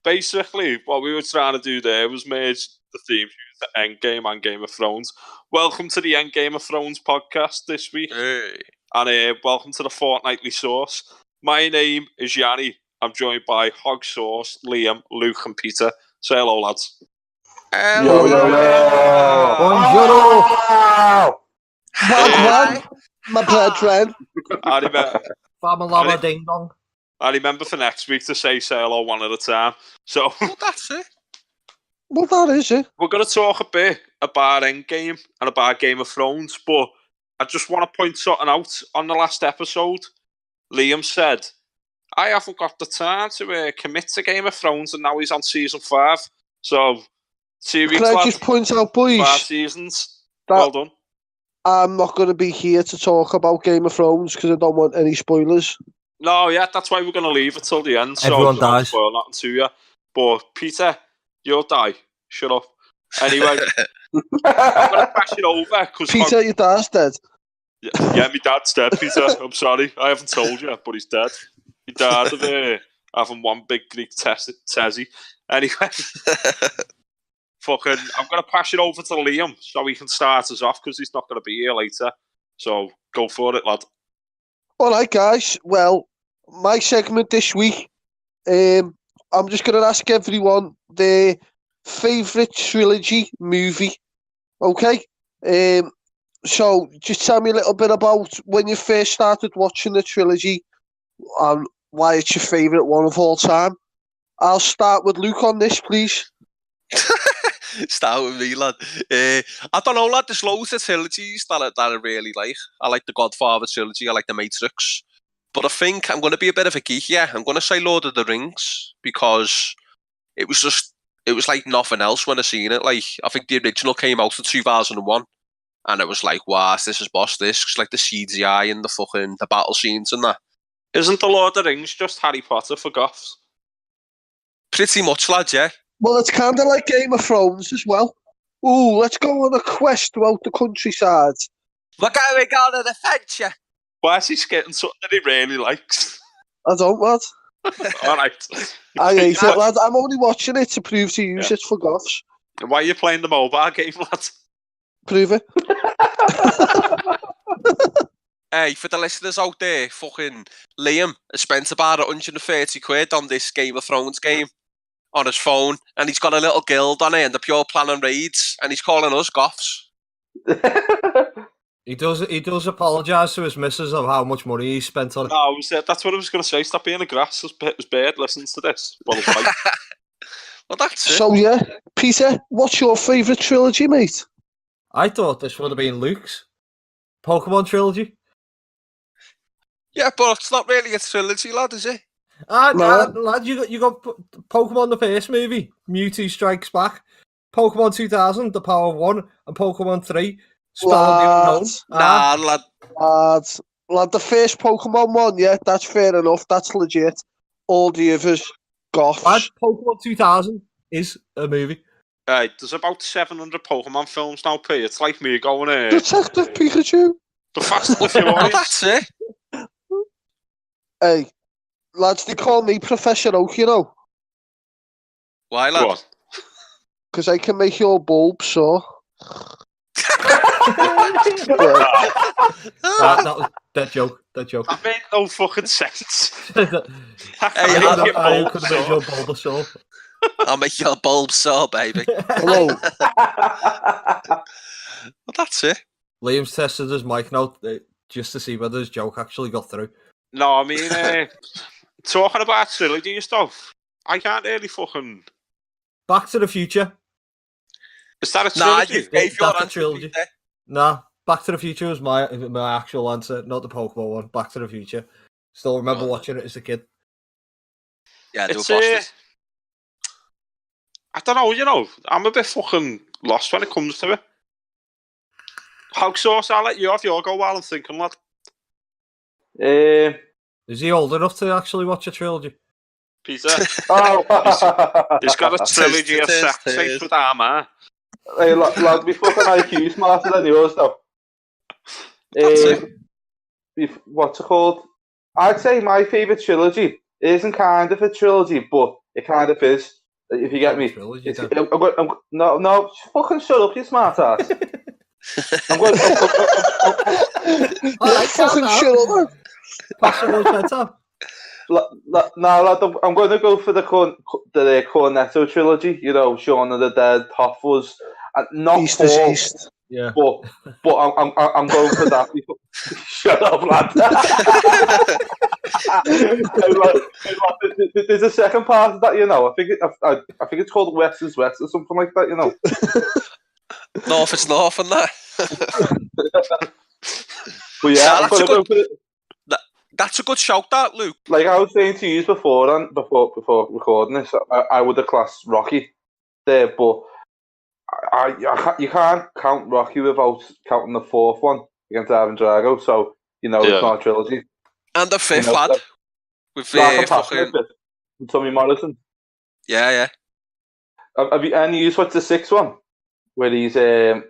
Basically, what we were trying to do there was merge the theme to Endgame and Game of Thrones. Welcome to the Endgame of Thrones podcast this week. Hey. And welcome to the Fortnightly Source. My name is Yanni. I'm joined by Hog Sauce, Liam, Luke, and Peter. Say hello, lads. Hello. Buongiorno. Hi. My brethren. I Ding dong. remember for next week to say hello one at a time. So Well, that's it. Well, that is it. we're going to talk a bit about Endgame and about Game of Thrones, but I just want to point something out. On the last episode, Liam said, I haven't got the time to commit to Game of Thrones, and now he's on season 5. So, 2 weeks Can I left, just point out, 5 boys, seasons. that Well done. I'm not going to be here to talk about Game of Thrones because I don't want any spoilers. No, yeah, that's why we're going to leave it till the end. So Everyone don't dies. spoil nothing to you. But, Peter, you'll die. Shut up. Anyway, I'm going to pass it over. Peter, your dad's dead. Yeah, my dad's dead, Peter. I'm sorry. I haven't told you, but he's dead. He died of having one big Greek tezzy. Anyway, I'm going to pass it over to Liam so he can start us off because he's not going to be here later. So go for it, lad. All right, guys. Well, my segment this week, I'm just going to ask everyone their favourite trilogy movie. Okay? So just tell me a little bit about when you first started watching the trilogy and why it's your favourite one of all time. I'll start with Luke on this, please. Start with me, lad. I don't know, lad. There's loads of trilogies that I really like. I like the Godfather trilogy. I like the Matrix. But I think I'm going to be a bit of a geek here. I'm going to say Lord of the Rings because it was like nothing else when I seen it. Like, I think the original came out in 2001. And it was like, wow, this is boss this. Cause like the CGI and the battle scenes and that. Isn't the Lord of the Rings just Harry Potter for goths? Pretty much, lad, yeah. Well, it's kind of like Game of Thrones as well. Ooh, let's go on a quest throughout the countryside. We're going on an adventure. Why is he getting something that he really likes? I don't, lad. All right. I hate it, lad. I'm only watching it to prove to you it's for goths. Why are you playing the mobile game, lad? Prove it. Hey, for the listeners out there, fucking Liam has spent about 130 quid on this Game of Thrones game on his phone, and he's got a little guild on it, and the pure planning raids, and he's calling us goths. He does apologise to his missus of how much money he spent on it. No, that's what I was going to say. Stop being a grass. His bird listens to this. Well, That's it. So, yeah, Peter, what's your favourite trilogy, mate? I thought this would have been Luke's Pokemon trilogy. Yeah, but it's not really a trilogy, lad, is it? Lad, you got Pokemon the first movie, Mewtwo Strikes Back, Pokemon 2000, The Power of One, and Pokemon 3, Spell of the Unknown. Lad, the first Pokemon one, yeah, that's fair enough. That's legit. All the others, goths. Lad, Pokemon 2000 is a movie. There's about 700 Pokemon films now, P. It's like me going Detective Pikachu. The Fast and Furious. That's it. Hey, lads, they call me Professor Oak, you know. Why, lad? Because I can make your bulb so. That was that joke. That made no fucking sense. I could have made your Bulbasaur. I'll make your bulb sore, baby. Hello. Well, that's it. Liam's tested his mic now just to see whether his joke actually got through. No, I mean, talking about trilogy stuff, I can't really fucking... Back to the Future. Is that a Nah, trilogy? you gave your That's a answer. trilogy. Nah, Back to the Future was my actual answer, not the Pokemon one. Back to the Future. Still remember watching it as a kid. Yeah, they were It's, bosses. I don't know, I'm a bit fucking lost when it comes to it. Hog sauce, I'll let you off. You'll go while I'm thinking, lad. Is he old enough to actually watch a trilogy? Peter. Oh, He's got a trilogy of sex tapes with Armour. hey, lad, my fucking IQ smarter than yours, though. What's it called? I'd say my favourite trilogy isn't kind of a trilogy, but it kind of is. If you get me. Trilogy, It's, then. no, fucking shut up, you smart ass. I'm going. Alright, Fucking shut up, man. Possible better. No, lad, I'm going to go for the Cornetto trilogy. You know, Shaun of the Dead, Hot Fuzz, not East Paul, is East. Yeah. but I'm going for that. Shut up, lad. There's a second part of that, you know. I think it's called West is West or something like that, you know. North is North and that. But yeah, I'm going to go for it. That's a good shout, that, Luke. Like I was saying to you before recording this, I would have classed Rocky there, but you can't count Rocky without counting the fourth one against Ivan Drago, so, you know, it's not a trilogy. And the fifth, lad. With fucking... Tommy Morrison. Yeah. Have you watched the sixth one? Where he's, he's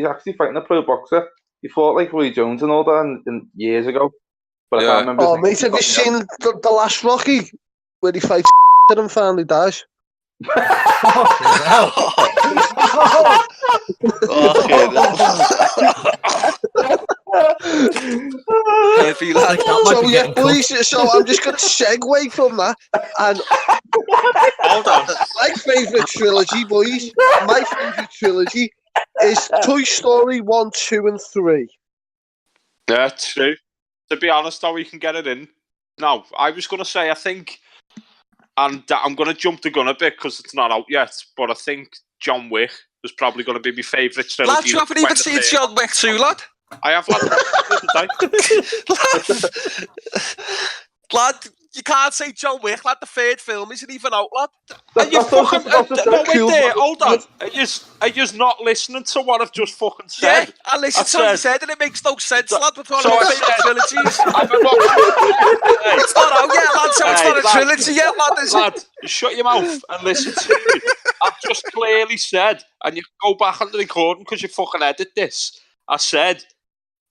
actually fighting a pro boxer. He fought like Roy Jones and all that years ago. But I can't remember. Oh, mate, have you seen the last Rocky? Where he fights and finally dies? So yeah, boys, so I'm just going to segue from that. And Hold on. my favourite trilogy, boys, is Toy Story 1, 2 and 3. Yeah, true. To be honest, though, we can get it in. Now, I was going to say, I think, and I'm going to jump the gun a bit because it's not out yet, but I think John Wick was probably going to be my favourite trilogy. Lad, you haven't even seen John Wick 2, lad? I have, Lad, you can't say John Wick, lad. The third film isn't even out, lad. Are you fucking... hold on. Are you not listening to what I've just fucking said? Yeah, I listened to what you said and it makes no sense, lad, with one so of my favourite trilogies. It's not out yet, lad, so it's not a trilogy yet, lad, is Lad, you shut your mouth and listen to me. I've just clearly said, and you can go back on the recording because you fucking edit this. I said,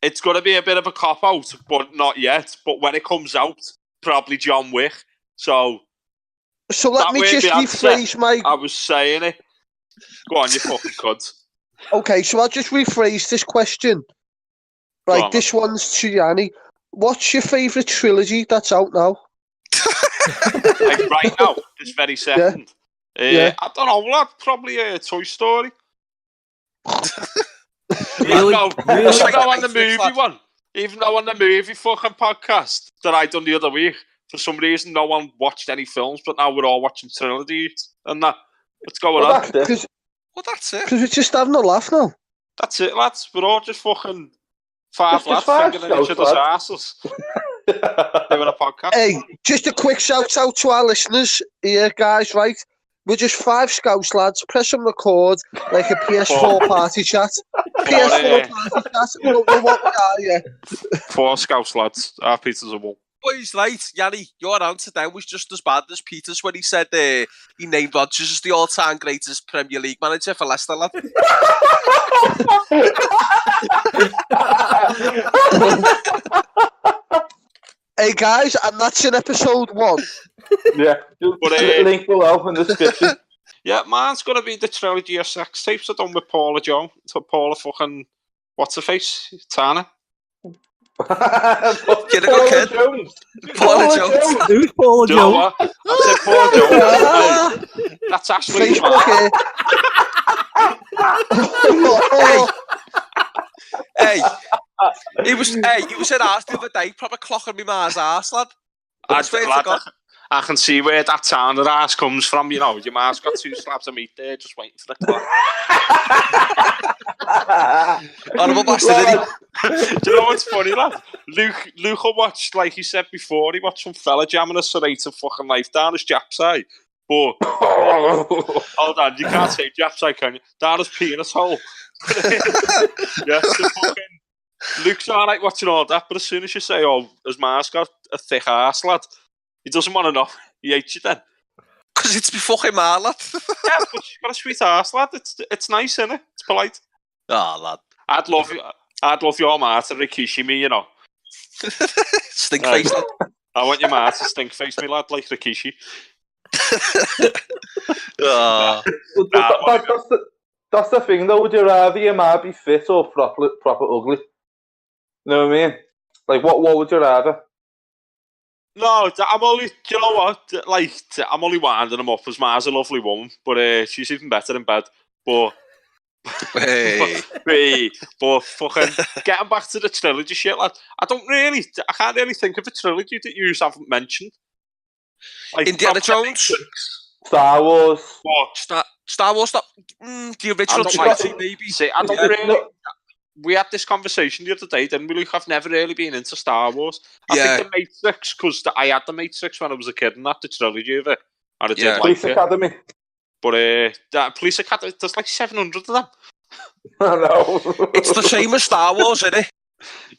it's going to be a bit of a cop-out, but not yet. But when it comes out, probably John Wick. So let me just rephrase my... I was saying it. Go on, you fucking cunt. Okay, so I'll just rephrase this question. Right, this one's to Yanni. What's your favourite trilogy that's out now? Like right now, this very second. Yeah. I don't know, lad. Probably Toy Story. Really? Even though on the movie one, even though on the movie fucking podcast that I done the other week, for some reason no one watched any films, but now we're all watching trilogies and that. What's going on? That's it. Because we're just having a laugh now. That's it, lads. We're all just fucking five lads fingering each other's asses. Doing a podcast. Hey, just a quick shout out to our listeners here, guys, right? We're just 5 Scouse lads, press and record like a PS4 party chat. PS4 party chat, we don't know what we are yet. 4 Scouse lads, our Peter's a wall. Boys, right, Yanni, your answer then was just as bad as Peter's when he said he named Rodgers as the all-time greatest Premier League manager for Leicester, lad. Hey guys, and that's in episode 1. Yeah, link below in the description. Yeah, mine's gonna be the trilogy of sex tapes I've done with Paula Jones. Paula fucking what's her face? Tana. Paula Jones. Paula Jones. Who's Paula Jones? I said Paula Jones. That's actually Facebook. Hey, he was in arse the other day, proper clocking me Mars arse, lad. I can see where that Tana ass comes from, you know. Your man's got 2 slabs of meat there, just waiting for the clock. Honourable bastard, Do you know what's funny, lad? Luke will watch, like he said before, he watched some fella jamming a serrated fucking life down his Jap's eye. But, hold on, you can't say Jap's eye, can you? Down his penis hole. Yeah, so fucking Luke's alright watching all that, but as soon as you say, "Oh, his ma's got a thick ass, lad," he doesn't want to know. He hates you then. Because it's me fucking ma, lad. Yeah, but she's got a sweet ass, lad. It's nice, innit? It's polite. Lad. I'd love your ma to Rikishi me, you know. Stink face, lad. I want your ma to stink face me, lad, like Rikishi. Ah. That's the thing, though. Would you rather your ma be fit or proper ugly? You know what I mean? Like, what would you rather? No, I'm only. Do you know what? Like, I'm only winding him up. His ma's a lovely woman, but she's even better in bed. But Hey. but fucking getting back to the trilogy shit, lad. I can't really think of a trilogy that you haven't mentioned. Like, Indiana probably Jones? Star Wars. But Star Wars, the original don't trilogy, like- maybe. see, I don't Yeah. really. We had this conversation the other day, didn't we, Luke? I've never really been into Star Wars. I Yeah. think the Matrix, because I had the Matrix when I was a kid, and not the trilogy of it, and I Yeah. did Police like it. Academy. But that Police Academy, there's like 700 of them. I know. It's the same as Star Wars, isn't it?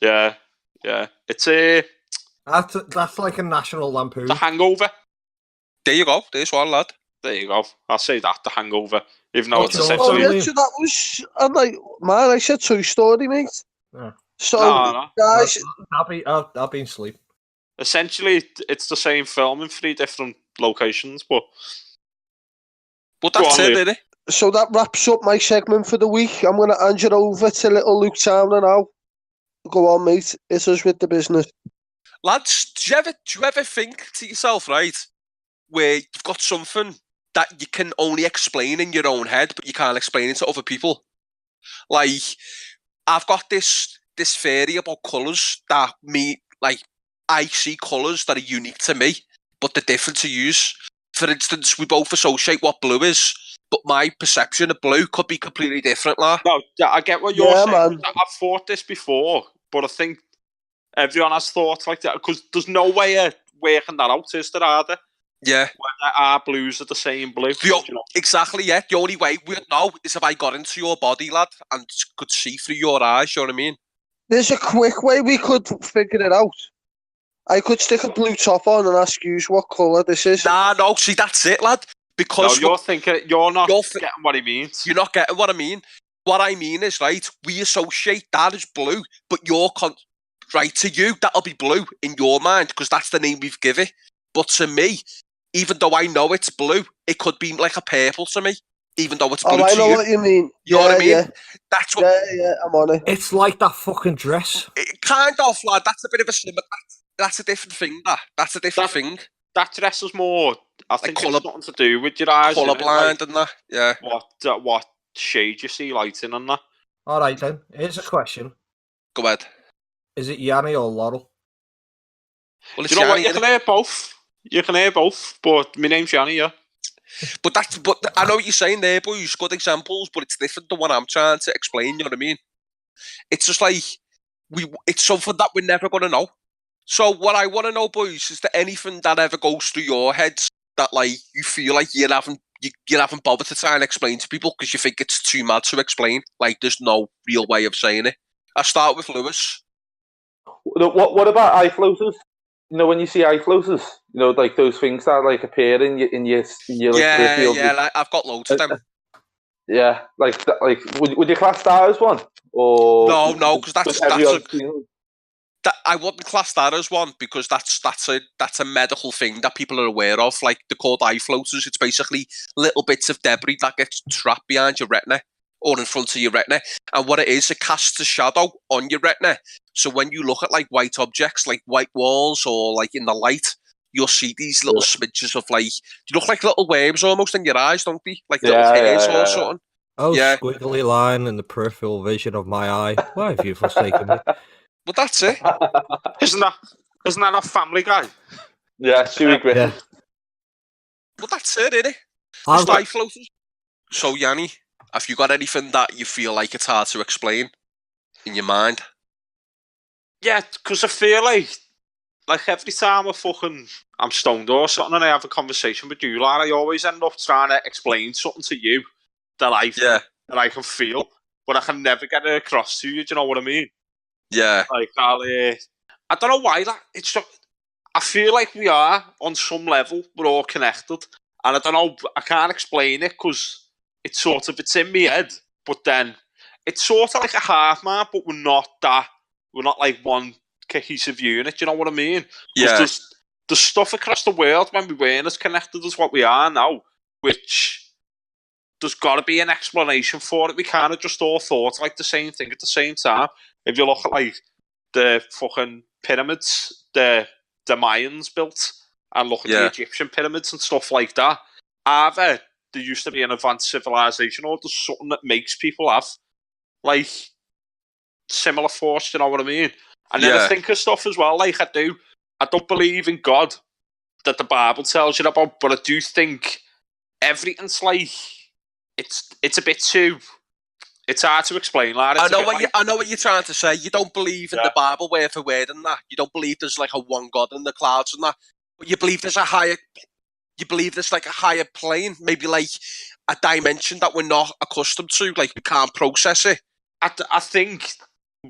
Yeah. It's That's like a National Lampoon. The Hangover. There you go. There's one, lad. There you go. I'll say that, The Hangover. Even though Oh, it's no. essentially... Oh, yeah, so that was... I'm like, man, I said Toy Story, mate. Yeah. So, No. guys... I've been asleep. Essentially, it's the same film in 3 different locations, but... But Go that's on, it, Luke. isn't it? So that wraps up my segment for the week. I'm going to hand you over to little Luke Towner now. Go on, mate. It's us with the business. Lads, do you ever think to yourself, right, where you've got something that you can only explain in your own head, but you can't explain it to other people? Like, I've got this theory about colours that I see colours that are unique to me, but they're different to use. For instance, we both associate what blue is, but my perception of blue could be completely different, like. No, I get what you're Yeah, saying. man. I've thought this before, but I think everyone has thoughts like that, because there's no way of working that out, is there, are there? Yeah. Whether our blues are the same blue. You know? Exactly, yeah. The only way we'd know is if I got into your body, lad, and could see through your eyes, you know what I mean? There's a quick way we could figure it out. I could stick a blue top on and ask you what colour this is. Nah, no, see, that's it, lad. No, Because you're thinking, you're not you're getting what he means. you're not getting what I mean. What I mean is, right, we associate that as blue, but right, to you, that'll be blue in your mind, because that's the name we've given it. But to me, even though I know it's blue, it could be like a purple to me, even though it's blue Oh, I to know you. what you mean. You know what I mean? Yeah, That's what yeah, I'm on it. It's like that fucking dress. kind of, lad. That's a bit of a similar. That's a different thing. That's a different thing. That dress is more, I think colour- it's nothing to do with your eyes. Colour innit? blind Like, and that. Yeah. what shade you see lighting on that. All right, then. Here's a question. Go ahead. Is it Yanni or Laurel? Well, it's Do you know what? Yanni, You can hear both. You can hear both, but my name's Yanni, yeah. But I know what you're saying there, boys. Good examples, but it's different than what I'm trying to explain. You know what I mean? It's just like it's something that we're never gonna know. So what I want to know, boys, is there anything that ever goes through your heads that like you feel like you haven't bothered to try and explain to people because you think it's too mad to explain? Like there's no real way of saying it. I start with Lewis. What about eye floaters? You know, when you see eye floaters, you know, like those things that like appear in your like, peripheral. Like, I've got loads of them. Yeah, like would you class that as one? Or No, because that's everyone's seen them? I wouldn't class that as one because that's a medical thing that people are aware of. Like they're called eye floaters. It's basically little bits of debris that gets trapped behind your retina or in front of your retina. And what it is, it casts a shadow on your retina. So when you look at like white objects, like white walls or like in the light, you'll see these little smidges of like, you look like little waves almost in your eyes, don't they? Like little hairs or something. Oh, Yeah. squiggly line in the peripheral vision of my eye. Why have you forsaken me? But that's it. Isn't that a Family Guy? Yeah, Stewie Griffin. But that's it, innit? I've Just eye floaters. So Yanni, have you got anything that you feel like it's hard to explain in your mind? Yeah, because I feel like every time I'm stoned or something and I have a conversation with you, like I always end up trying to explain something to you that I can feel. but I can never get it across to you. Do you know what I mean? Yeah. Like, I don't know why that. It's just, I feel like we are on some level. We're all connected, and I don't know. I can't explain it because it's in my head. But then it's sort of like a half man, but we're not that. We're not like one cohesive unit. Do you know what I mean? Yeah. There's stuff across the world when we weren't as connected as what we are now, which there's got to be an explanation for it. We kind of just all thought like the same thing at the same time. If you look at like the fucking pyramids, the Mayans built, and look at the Egyptian pyramids and stuff like that, either there used to be an advanced civilization or there's something that makes people have like similar force, you know what I mean? And then I think of stuff as well, like I don't believe in God that the Bible tells you about, but I do think everything's like it's a bit too. It's hard to explain, lad. I know what you're trying to say. You don't believe in the Bible word for word and that. You don't believe there's like a one God in the clouds and that. But you believe there's a higher. You believe there's like a higher plane, maybe like a dimension that we're not accustomed to, like we can't process it. I think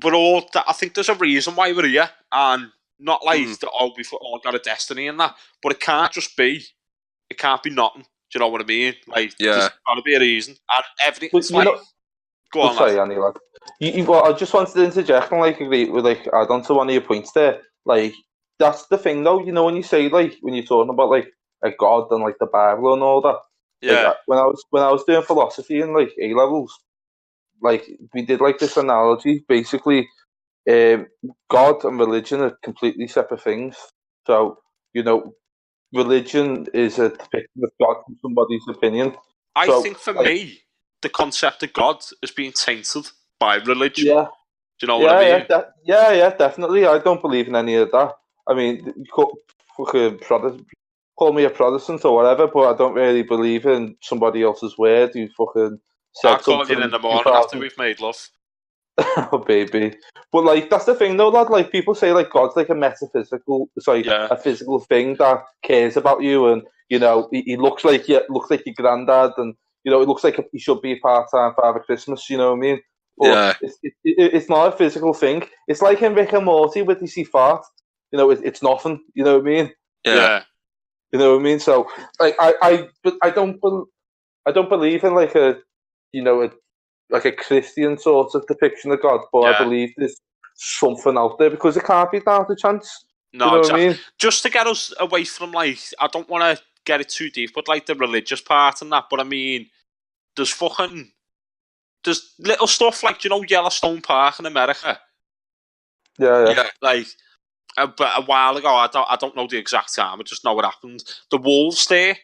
we're all. I think there's a reason why we're here, and not like we've all got a destiny in that. But it can't just be. It can't be nothing. Do you know what I mean? Like, there's got to be a reason, and everything's like. Go on, sorry, Annie. Like, well, I just wanted to interject and like agree with like add on to one of your points there. Like, that's the thing, though. You know, when you say like when you're talking about like a God and like the Bible and all that. Yeah. Like, when I was doing philosophy in like A levels, like we did like this analogy. Basically, God and religion are completely separate things. So you know, religion is a depiction of God from somebody's opinion. I think for me, the concept of God is being tainted by religion. Yeah. Do you know what I mean? Yeah, definitely. I don't believe in any of that. I mean, call me a Protestant or whatever, but I don't really believe in somebody else's word who fucking said I'll call something. you in the morning after we've made love. Oh, baby. But, like, that's the thing, though, lad. Like, people say, like, God's like a physical thing that cares about you, and, you know, he looks like your granddad, and, you know, it looks like he should be a part-time Father Christmas, you know what I mean? But it's not a physical thing. It's like in Rick and Morty with DC fart. You know, it's nothing, you know what I mean? Yeah. You know what I mean? So, like, I don't believe in, like, like a Christian sort of depiction of God, but I believe there's something out there because it can't be down to chance. No, you know exactly. what I mean? Just to get us away from like, I don't want to get it too deep, but like the religious part and that. But I mean, there's little stuff like, you know, Yellowstone Park in America. Yeah. Like a while ago, I don't know the exact time. I just know what happened. The wolves there,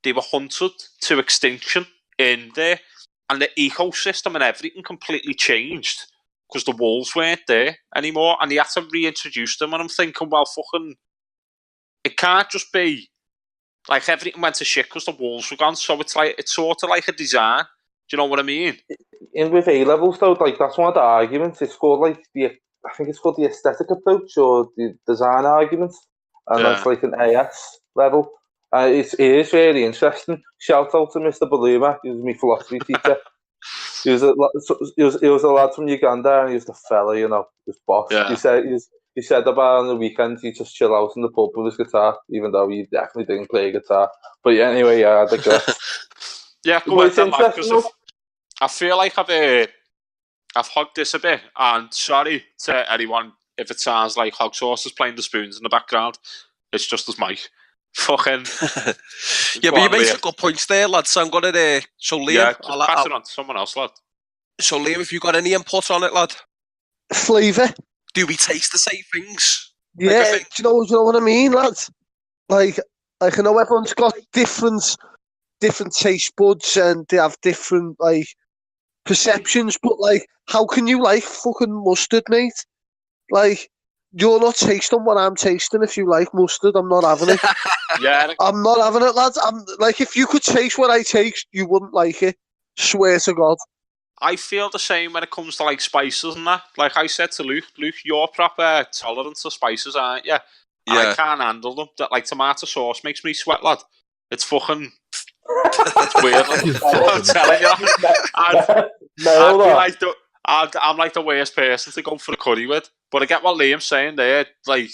they were hunted to extinction in there. And the ecosystem and everything completely changed because the wolves weren't there anymore, and they had to reintroduce them. And I'm thinking, well, it can't just be like everything went to shit because the wolves were gone. So it's sort of like a design. Do you know what I mean? In with A levels though, like that's one of the arguments. It's called like I think it's called the aesthetic approach or the design argument, and that's like an AS level. It is really interesting. Shout out to Mr. Baluma, he was my philosophy teacher. He was a lad from Uganda, and he was the fella, you know, his boss. Yeah. He said about on the weekends he just chill out in the pub with his guitar, even though he definitely didn't play guitar. But yeah, anyway, I digress. Yeah, go ahead, because I feel like I've hogged this a bit, and sorry to anyone if it sounds like Hog Sauce is playing the spoons in the background. It's just as Mike. Fucking. Yeah, but you made some good points there, lad. So I'm going to. So Liam, pass it on to someone else, lad. So Liam, if you got any input on it, lad? Flavour. Do we taste the same things? Yeah, do you know what I mean, lads? Like I know everyone's got different taste buds and they have different like perceptions, but like, how can you like fucking mustard, mate? Like, you're not tasting what I'm tasting. If you like mustard, I'm not having it. Yeah, I'm not having it, lads. I'm like, if you could taste what I taste, you wouldn't like it. Swear to God. I feel the same when it comes to like spices and that. Like I said to Luke, you're proper tolerant to spices, aren't you? And I can't handle them. That like tomato sauce makes me sweat, lad. It's fucking. It's weird. I'm telling you. Nail that. I'm like the worst person to go for a curry with. But I get what Liam's saying there. Like,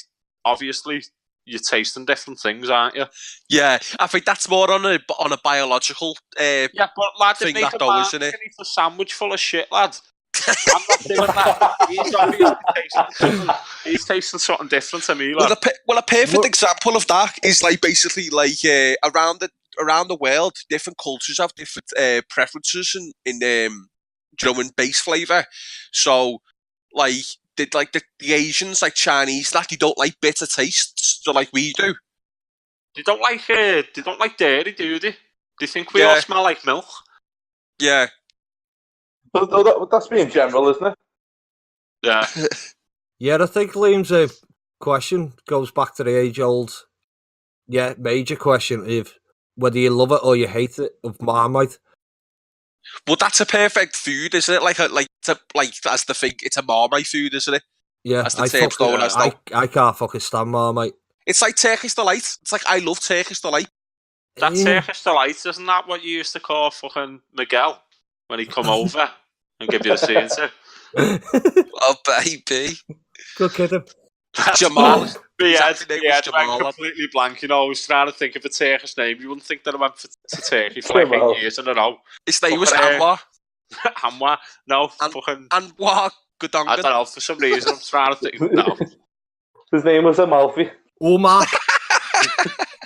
obviously, you're tasting different things, aren't you? Yeah, I think that's more on a biological Yeah, but lad, thing if that Nathan though, Martin isn't it? can eat a sandwich full of shit, lad. I'm not doing that. He's obviously tasting something. He's tasting something different to me, lad. Well, a perfect example of that is like basically like around the world, different cultures have different preferences in in base flavour. So like the Asians, like Chinese, that they don't like bitter tastes, so like we do. They don't like dairy, do they? They think we all smell like milk. Yeah. That's being general, isn't it? Yeah. Yeah, I think Liam's question goes back to the age-old, major question of whether you love it or you hate it, of Marmite. Well, that's a perfect food, isn't it? Like that's the thing. It's a Marmite food, isn't it? Yeah, That's the term's known as though. I can't fucking stand Marmite. It's like Turkish Delight. It's like I love Turkish Delight. That Turkish Delight, isn't that what you used to call fucking Miguel when he'd come over and give you the scene? Oh, baby. Good kid. Jamal. Yeah, Jamal. I'm completely blank. You know, I was trying to think of a Turkish name. You wouldn't think that I went to Turkey for like 8 years in a row. His name was Anwar. Anwar? No, fucking... Anwar Godongan. I don't know, for some reason I'm trying to think. No. His name was Amalfi. Omar.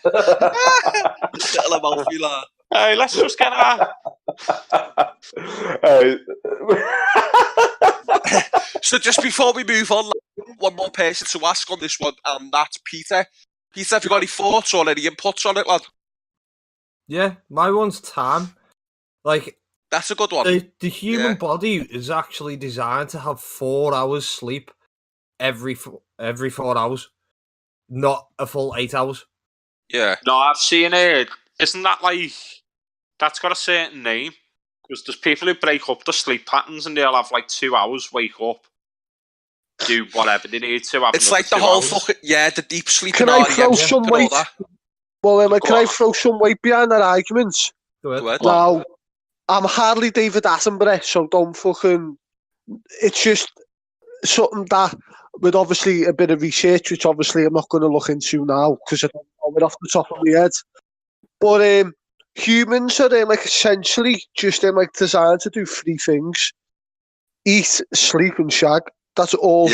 Little Amalfi, lad. Hey, let's just get out. So just before we move on, one more person to ask on this one, and that's Peter. Peter, have you got any thoughts or any inputs on it, lad? Yeah, my one's time. Like, that's a good one. The human body is actually designed to have 4 hours sleep every 4 hours, not a full 8 hours. Yeah. No, I've seen it. Isn't that like... That's got a certain name. Because there's people who break up the sleep patterns and they'll have like 2 hours, wake up, do whatever they need to. Have it's like the whole fucking... Yeah, the deep sleep. Can I throw some weight? Well, can I throw some weight behind that argument? Go ahead. Now, I'm hardly David Attenborough, so don't fucking... It's just something that, with obviously a bit of research, which obviously I'm not going to look into now, because I don't know it off the top of my head. But humans are like essentially just like designed to do 3 things: eat, sleep, and shag. That's all.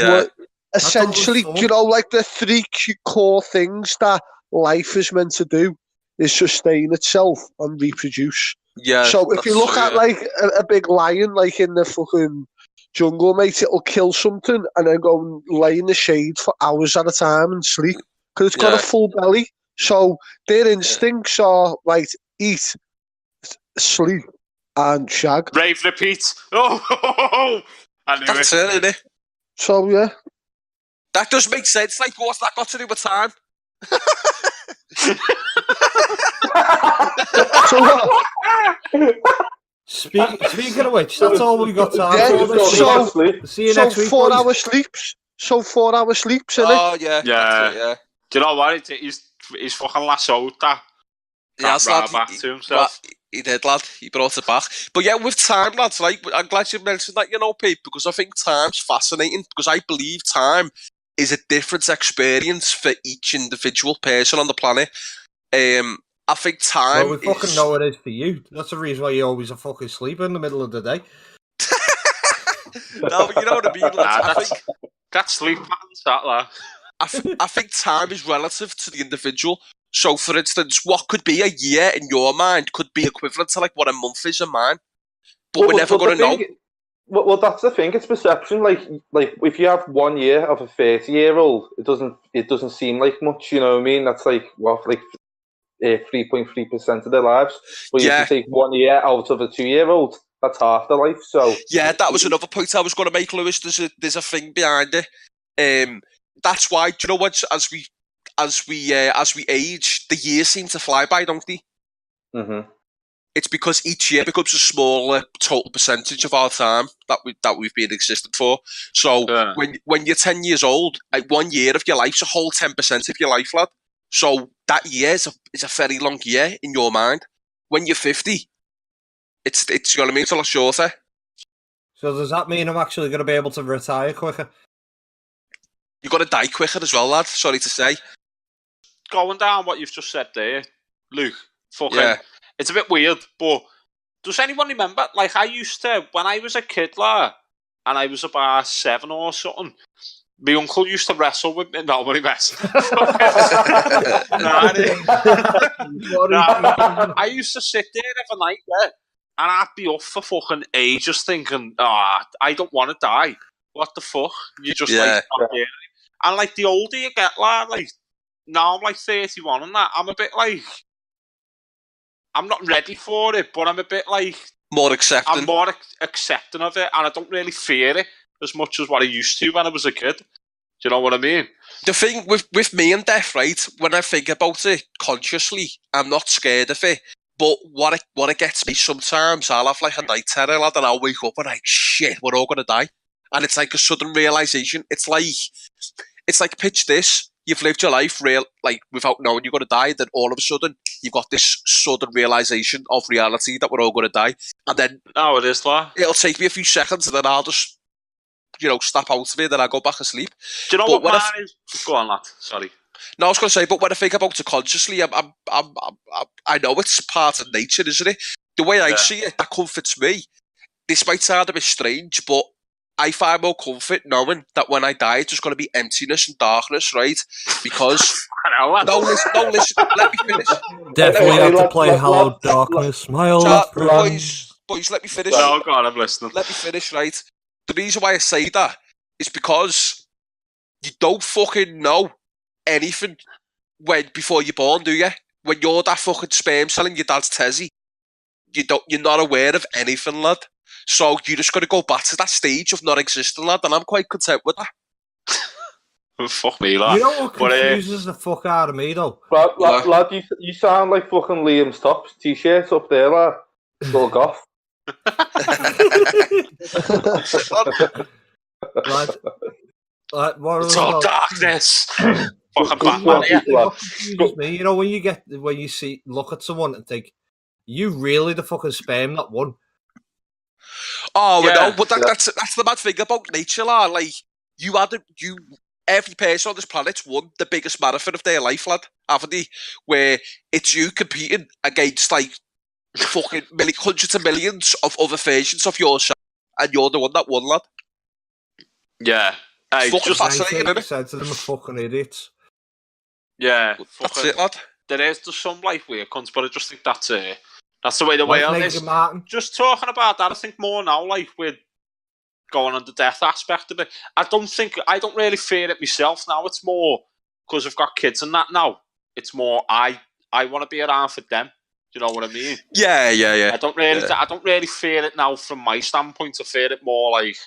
Essentially, you know, like the 3 core things that life is meant to do is sustain itself and reproduce. Yeah. So if you look at like a big lion, like in the fucking jungle, mate, it'll kill something and then go and lay in the shade for hours at a time and sleep because it's got a full belly. So their instincts are like eat, sleep, and shag. Rave repeat. Oh, I knew That's it, isn't it? So yeah, that does make sense. Like, what's that got to do with time? So what? Speaking of which, that's all we got time for. See you next week. 4 hour sleeps. So 4 hour sleeps, innit? Oh yeah. Do you know what? He's fucking lassoed that. Yeah, lad, back to himself. He did, lad. He brought it back. But yeah, with time, lads, like, I'm glad you mentioned that, you know, Pete, because I think time's fascinating, because I believe time is a different experience for each individual person on the planet. I think time. Well, we fucking know it is for you. That's the reason why you always are fucking sleeping in the middle of the day. No, but you know what I mean, lads. I think that's sleep patterns, that, lad. I think time is relative to the individual. So, for instance, what could be a year in your mind could be equivalent to like what a month is in mine. But we're never going to know. Well, that's the thing. It's perception. Like if you have 1 year of a 30-year-old, it doesn't seem like much. You know what I mean? That's like 3.3% of their lives. But if you take 1 year out of a 2-year-old, that's half their life. So yeah, that was another point I was going to make, Lewis. There's a thing behind it. That's why, do you know what? As we age, the years seem to fly by, don't they? Mm-hmm. It's because each year becomes a smaller total percentage of our time that we've been existed for. So when you're 10 years old, like 1 year of your life's a whole 10% of your life, lad. So that year is a very long year in your mind. When you're 50, it's you know what I mean. It's a lot shorter. So does that mean I'm actually going to be able to retire quicker? You're going to die quicker as well, lad. Sorry to say. Going down what you've just said there, Luke, fucking, Yeah. it's a bit weird, but does anyone remember, like, I used to, when I was a kid, and I was about 7 or something, my uncle used to wrestle with me. No, what he mess. I used to sit there every night, and I'd be up for fucking ages thinking, I don't want to die. What the fuck? You just like, stop there. And like the older you get, like now I'm like 31 and that, I'm a bit like, I'm not ready for it, but I'm a bit like, more accepting. I'm more accepting of it, and I don't really fear it as much as what I used to when I was a kid. Do you know what I mean? The thing with me and death, right, when I think about it consciously, I'm not scared of it. But what it gets me sometimes, I'll have like a night terror, lad, and I'll wake up and like, shit, we're all going to die. And it's like a sudden realisation. It's like pitch this. You've lived your life without knowing you're going to die. Then all of a sudden, you've got this sudden realisation of reality that we're all going to die. And then it is, lad. It'll take me a few seconds, and then I'll just, snap out of it, then I'll go back asleep. Do you know what mine is? Go on, lad. Sorry. No, I was going to say, but when I think about it consciously, I know it's part of nature, isn't it? The way I see it, that comforts me. This might sound a bit strange, but I find more comfort knowing that when I die, it's just going to be emptiness and darkness, right? Because no, listen, let me finish. Definitely have to play Hello Darkness, my old friend. Boys, let me finish. Oh God, I'm listening. Let me finish, right? The reason why I say that is because you don't fucking know anything before you're born, do you? When you're that fucking sperm cell in your dad's tessie, you're not aware of anything, lad. So you just got to go back to that stage of not existing, lad, and I'm quite content with that. Fuck me, lad. You know what confuses the fuck out of me, though? Lad, you sound like fucking Liam's Tops t-shirts up there, lad. Go goth. It's all darkness. Fucking Batman, me, you know, when you look at someone and think, you really the fucking sperm that won. Oh, yeah. No, but that's the bad thing about nature, lad. Like, every person on this planet's won the biggest marathon of their life, lad, haven't they? Where it's you competing against, like, fucking hundreds of millions of other versions of yourself, and you're the one that won, lad. Yeah. Hey, fucking fascinating, isn't it? Said to them, fucking idiots. Yeah. That's it, lad. There's some, like, weird cunts, but I just think that's the way the world is. Just talking about that, I think more now, like, with going on the death aspect of it. I don't really fear it myself now. It's more because I've got kids and that now. It's more I want to be around for them. Do you know what I mean? Yeah. I don't really fear it now from my standpoint. I fear it more like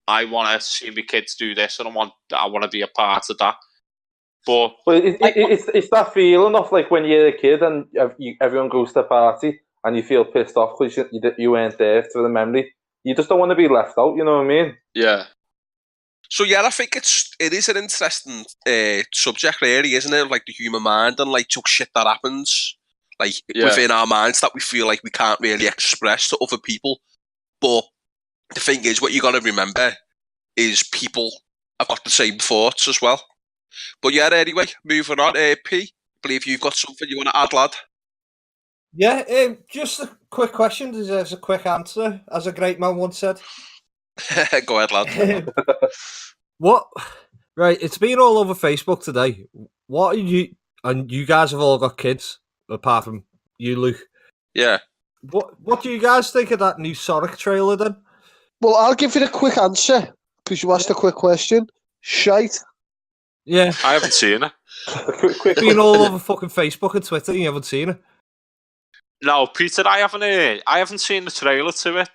I want to see my kids do this, and I want to be a part of that. But it's that feeling of like when you're a kid and everyone goes to the party and you feel pissed off because you weren't there for the memory. You just don't want to be left out. You know what I mean? Yeah. So yeah, I think it is an interesting subject, really, isn't it? Like the human mind and like shit that happens, like within our minds that we feel like we can't really express to other people. But the thing is, what you got to remember is people have got the same thoughts as well. But yeah, anyway, moving on. P, I believe you've got something you want to add, lad. Yeah, just a quick question deserves a quick answer, as a great man once said. Go ahead, lad. What? Right, it's been all over Facebook today. What are you? And you guys have all got kids, apart from you, Luke. Yeah. What do you guys think of that new Sonic trailer then? Well, I'll give you a quick answer because you asked a quick question. Shite. Yeah, I haven't seen it. It's been all over fucking Facebook and Twitter. And you haven't seen it. No, Peter, I haven't seen the trailer to it.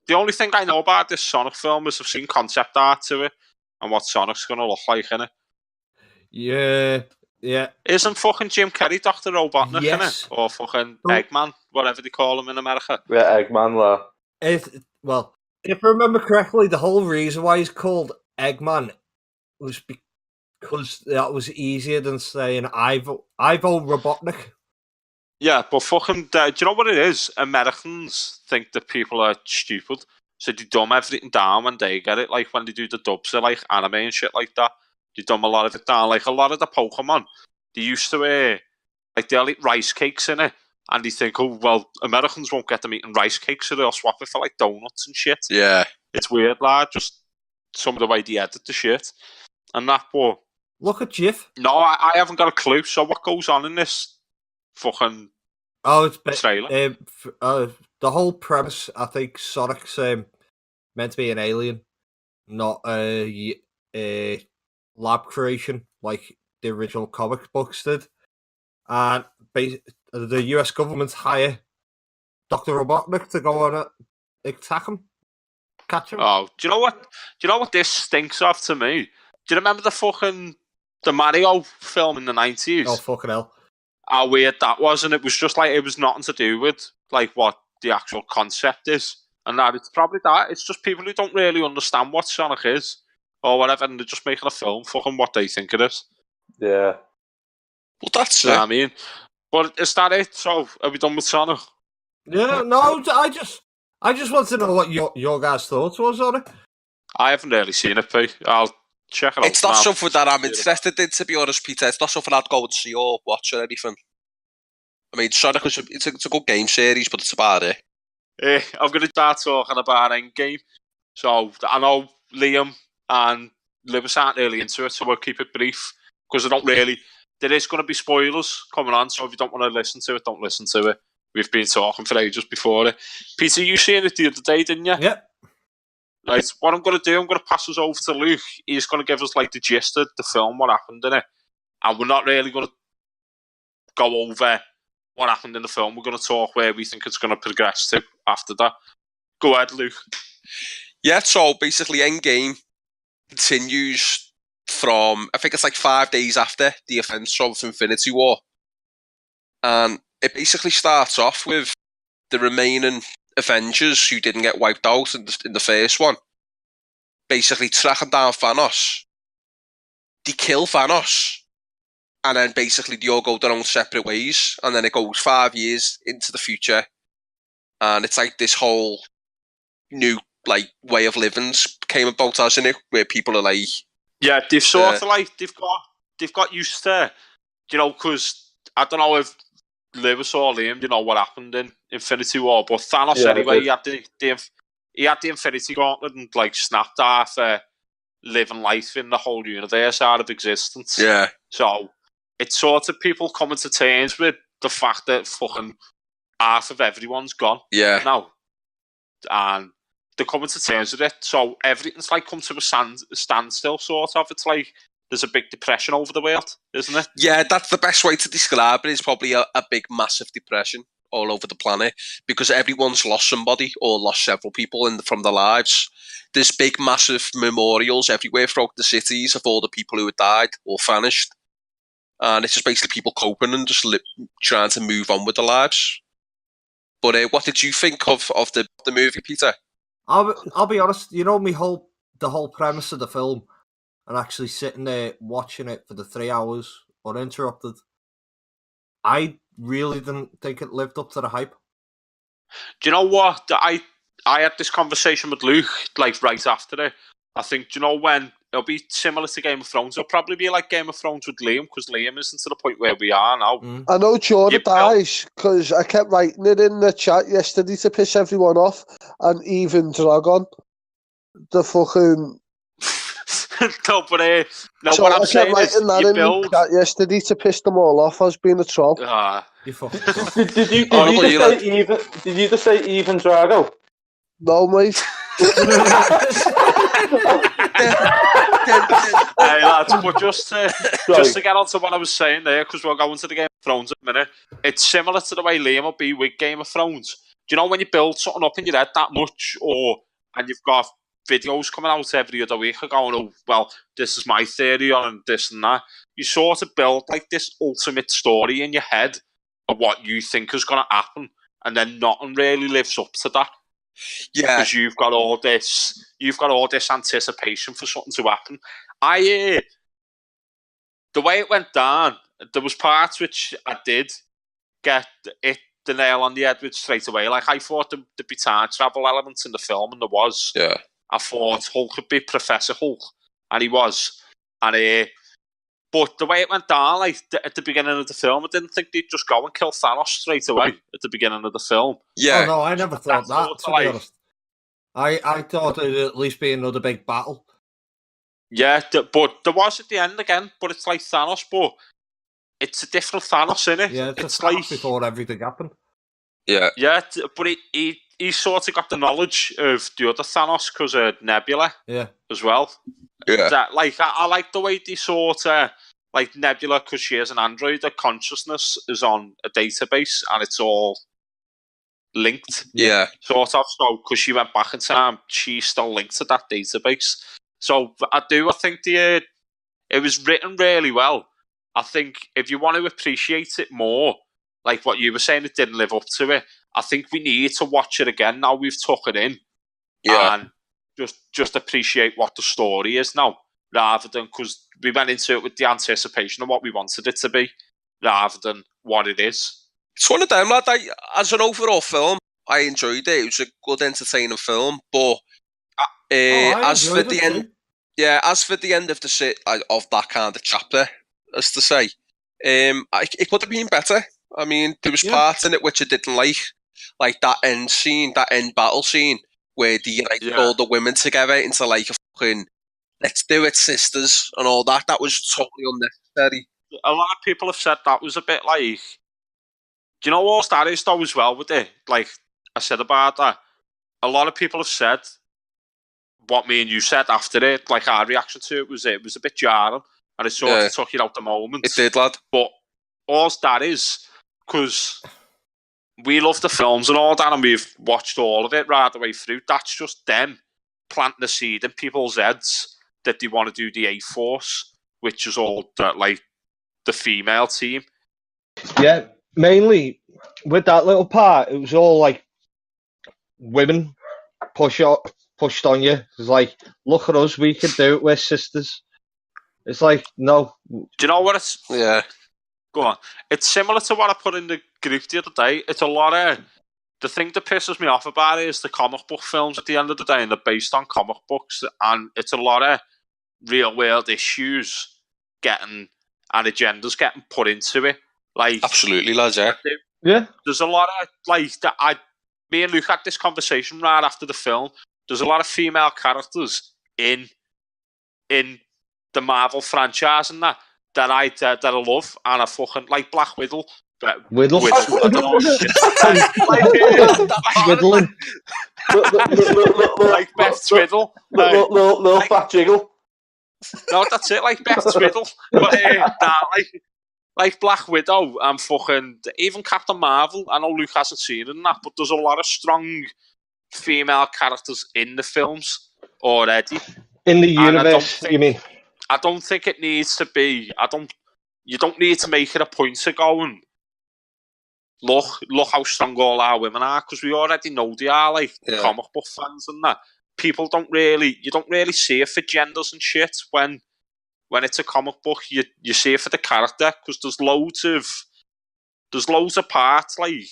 The only thing I know about this Sonic film is I've seen concept art to it and what Sonic's going to look like in it. Yeah. Isn't fucking Jim Carrey Dr. Robotnik in it? Or fucking Eggman, whatever they call him in America. Yeah, Eggman, Well, if I remember correctly, the whole reason why he's called Eggman was because that was easier than saying Ivo Robotnik. Yeah, but fucking, do you know what it is? Americans think that people are stupid. So they dumb everything down when they get it. Like when they do the dubs of like anime and shit like that, they dumb a lot of it down. Like a lot of the Pokemon, they used to like they'll eat rice cakes in it, and they think, oh well, Americans won't get them eating rice cakes, so they'll swap it for like donuts and shit. Yeah. It's weird, lad. Just some of the way they edit the shit and that. But Look at Jiff. no, I haven't got a clue. So what goes on in this fucking Oh, it's trailer? the whole premise. I think Sonic's meant to be an alien, not a lab creation like the original comic books did. And the US government hire Dr. Robotnik to go on it, attack him, catch him. Oh, do you know what? Do you know what this stinks of to me? Do you remember the Mario film in the 90s? Oh, fucking hell. How weird that was, and it was just like it was nothing to do with like what the actual concept is. And now it's probably that. It's just people who don't really understand what Sonic is or whatever, and they're just making a film fucking what they think it is. Yeah. Well, that's You know it. what I mean? But is that it? So are we done with Sonic? Yeah, no, I just want to know what your guys' thoughts was on it. I haven't really seen it, P. I'll check it out. It's not now. something that I'm interested in, to be honest, Peter. It's not something I'd go and see or watch or anything. I mean, Sonic is it's a good game series, but it's about it. I'm going to start talking about Endgame. So I know Liam and Lewis aren't really into it, so we'll keep it brief because I don't really. There is going to be spoilers coming on, so if you don't want to listen to it, don't listen to it. We've been talking for ages before it. Peter, you seen it the other day, didn't you? Yep. Right. What I'm going to do, I'm going to pass us over to Luke. He's going to give us like the gist of the film, what happened in it, and we're not really going to go over what happened in the film. We're going to talk where we think it's going to progress to after that. Go ahead, Luke. Yeah, so basically Endgame continues from, I think it's like 5 days after the events of Infinity War. And it basically starts off with the remaining Avengers who didn't get wiped out in the first one. Basically tracking down Thanos. They kill Thanos. And then basically they all go their own separate ways. And then it goes 5 years into the future. And it's like this whole new like way of living came about, hasn't it? Where people are like, yeah, they've sort of like they've got used to, you know, because I don't know if Lewis or Liam, you know what happened in Infinity War, but Thanos anyway, he had the Infinity Gauntlet and like snapped off living life in the whole universe out of existence. yeah, So it's sort of people coming to terms with the fact that fucking half of everyone's gone yeah. now, and they're coming to terms with it. So everything's like come to a standstill, sort of. It's like there's a big depression over the world, isn't it? Yeah, that's the best way to describe it. Is probably a big, massive depression all over the planet because everyone's lost somebody or lost several people from their lives. There's big, massive memorials everywhere throughout the cities of all the people who had died or vanished. And it's just basically people coping and just trying to move on with their lives. But what did you think of the movie, Peter? I'll be honest. You know, the whole premise of the film, and actually sitting there watching it for the 3 hours uninterrupted, I really didn't think it lived up to the hype. Do you know what? I had this conversation with Luke like right after it. I think, do you know when it'll be similar to Game of Thrones? It'll probably be like Game of Thrones with Liam because Liam isn't to the point where we are now. I know Jordan dies because I kept writing it in the chat yesterday to piss everyone off, and even Dragon, the fucking. No, but so what I'm I saying kept is, writing that you in build. the chat yesterday to piss them all off as being a troll. You fucking. Did you just say even Drago? No, mate. Hey lads, but just to get on to what I was saying there, because we'll go into the Game of Thrones in a minute. It's similar to the way Liam will be with Game of Thrones. Do you know when you build something up in your head that much, and you've got videos coming out every other week going, oh well, this is my theory on this and that. You sort of build like this ultimate story in your head of what you think is going to happen, and then nothing really lives up to that. Yeah, because you've got all this anticipation for something to happen. The way it went down, there was parts which I did get it the nail on the head with straight away. Like, I thought there'd be time travel elements in the film, and there was. Yeah. I thought Hulk would be Professor Hulk, and he was. And but the way it went down, like at the beginning of the film, I didn't think they'd just go and kill Thanos straight away at the beginning of the film. Yeah. Oh no, I never thought that. That's To sort be of honest, I thought it'd at least be another big battle. Yeah, but there was at the end again. But it's like Thanos, but it's a different Thanos, innit? Yeah, it's It's a like before everything happened. Yeah. yeah, but he sort of got the knowledge of the other Thanos because of Nebula Yeah, as well. Yeah. That like I like the way they sort of like Nebula, because she is an android. Her consciousness is on a database and it's all linked. Yeah. Sort of. So because she went back in time, she's still linked to that database. So I think it was written really well. I think if you want to appreciate it more, like what you were saying, it didn't live up to it. I think we need to watch it again now we've took it in. Yeah. And just appreciate what the story is now, rather than, because we went into it with the anticipation of what we wanted it to be, rather than what it is. It's one of them, lad. As an overall film, I enjoyed it. It was a good, entertaining film. But I as for enjoyed the it end, too. yeah, as for the end of of that kind of chapter, as to say, it could have been better. I mean, there was parts in it which I didn't like that end scene, that end battle scene, where they all the women together into like a fucking let's do it, sisters, and all that. That was totally unnecessary. A lot of people have said that was a bit like, do you know what that is though as well with it? Like I said about that, a lot of people have said what me and you said after it. Like our reaction to it was a bit jarring, and it sort of took you out the moment. It did, lad. But all that is because we love the films and all that, and we've watched all of it right the way through. That's just them planting the seed in people's heads that they want to do the A-Force, which is all like the female team. Yeah, mainly with that little part, it was all like women pushed on you. It's like, look at us, we can do it, we're sisters. It's like, no. Do you know what it's? Yeah. Go on. It's similar to what I put in the group the other day. It's a lot of... The thing that pisses me off about it is the comic book films at the end of the day, and they're based on comic books, and it's a lot of real-world issues and agendas getting put into it. Like, absolutely, lads, yeah. There's a lot of, like, me and Luke had this conversation right after the film. There's a lot of female characters in the Marvel franchise and that I love, and I fucking like Black Widow. Whittle. I don't know. Whittling. Like Beth Twiddle. No, fat jiggle. No, that's it, like Beth Twiddle. But like Black Widow and fucking even Captain Marvel. I know Luke hasn't seen it in that, but there's a lot of strong female characters in the films already. In the universe, you mean? I don't think it needs to be. You don't need to make it a point to go and look how strong all our women are, because we already know they are, like comic book fans and that. You don't really see it for genders and shit when it's a comic book. You see it for the character, because there's loads of parts like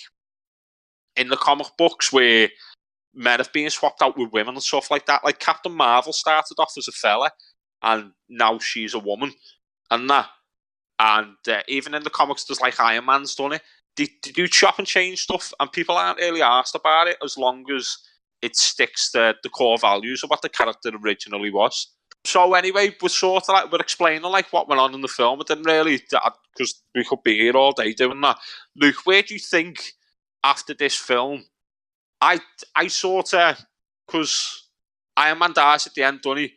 in the comic books where men have been swapped out with women and stuff like that. Like Captain Marvel started off as a fella, and now she's a woman, and that. And even in the comics, there's like Iron Man's done it. They do chop and change stuff, and people aren't really asked about it as long as it sticks to the core values of what the character originally was. So anyway, we're explaining like what went on in the film. It didn't really, because we could be here all day doing that. Luke, where do you think after this film? I sort of, because Iron Man dies at the end, doesn't he?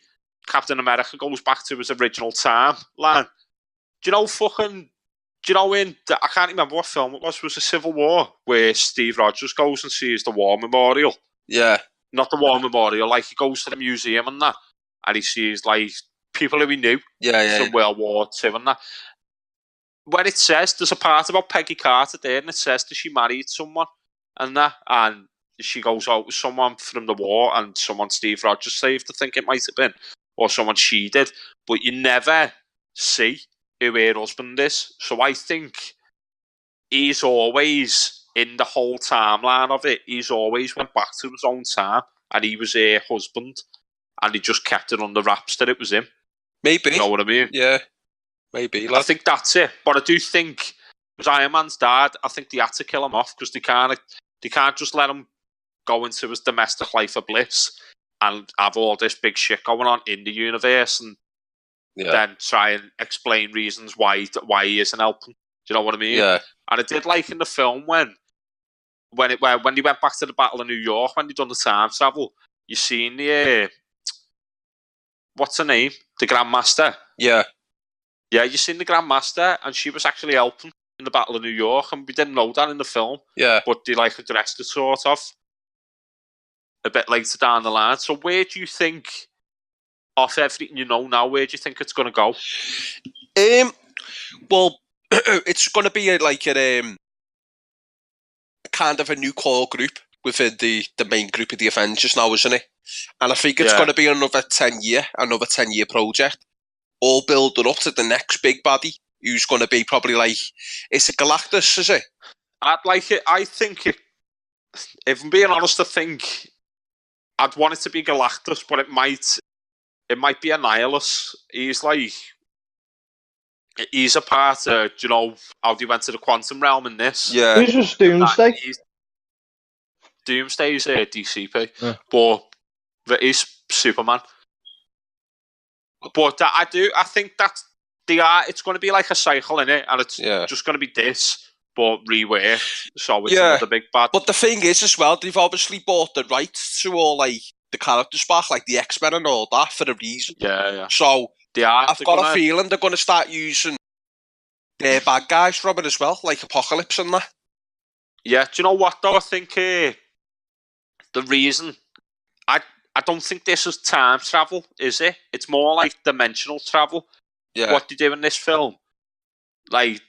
Captain America goes back to his original timeline. Do you know in, I can't remember what film it was a Civil War, where Steve Rogers goes and sees the War Memorial. Yeah. Not the War Memorial, like he goes to the museum and that, and he sees like people who he knew from World War II and that. When it says, there's a part about Peggy Carter there, and it says that she married someone and that, and she goes out with someone from the war, and someone Steve Rogers saved, I think it might have been, or someone she did, but you never see who her husband is. So I think he's always in the whole timeline of it, he's always went back to his own time, and he was her husband, and he just kept it under wraps that it was him. Maybe. You know what I mean? Yeah, maybe. I think that's it. But I do think, because Iron Man's dad, I think they had to kill him off because they can't just let him go into his domestic life of bliss and have all this big shit going on in the universe and then try and explain reasons why he isn't helping. Do you know what I mean? Yeah. And I did like in the film when they went back to the Battle of New York, when they done the time travel, you seen the what's her name? The Grandmaster. Yeah. Yeah, you seen the Grandmaster, and she was actually helping in the Battle of New York, and we didn't know that in the film. Yeah. But they addressed it sort of a bit later down the line. So where do you think, off everything you know now, where do you think it's going to go? Well, it's going to be a kind of a new core group within the main group of the Avengers now, isn't it? And I think it's going to be another 10-year project, all building up to the next big baddie, who's going to be probably it's a Galactus, is it? I'd like it. I think it, if I'm being honest, I think I'd want it to be Galactus, but it might be Annihilus. He's a part of, you know, how they went to the quantum realm in this. Yeah. Who's just Doomsday? Doomsday's DCP, but there is Superman. But I think that it's going to be like a cycle in it, and it's just going to be this, but reworked. So it's another big bad. But the thing is, as well, they've obviously bought the rights to all the characters back, like the X-Men and all that, for a reason. Yeah. So I've got a feeling they're going to start using their bad guys from it as well, like Apocalypse and that. Yeah, do you know what though? I think the reason I don't think this is time travel, is it? It's more like dimensional travel. Yeah. What they do in this film, like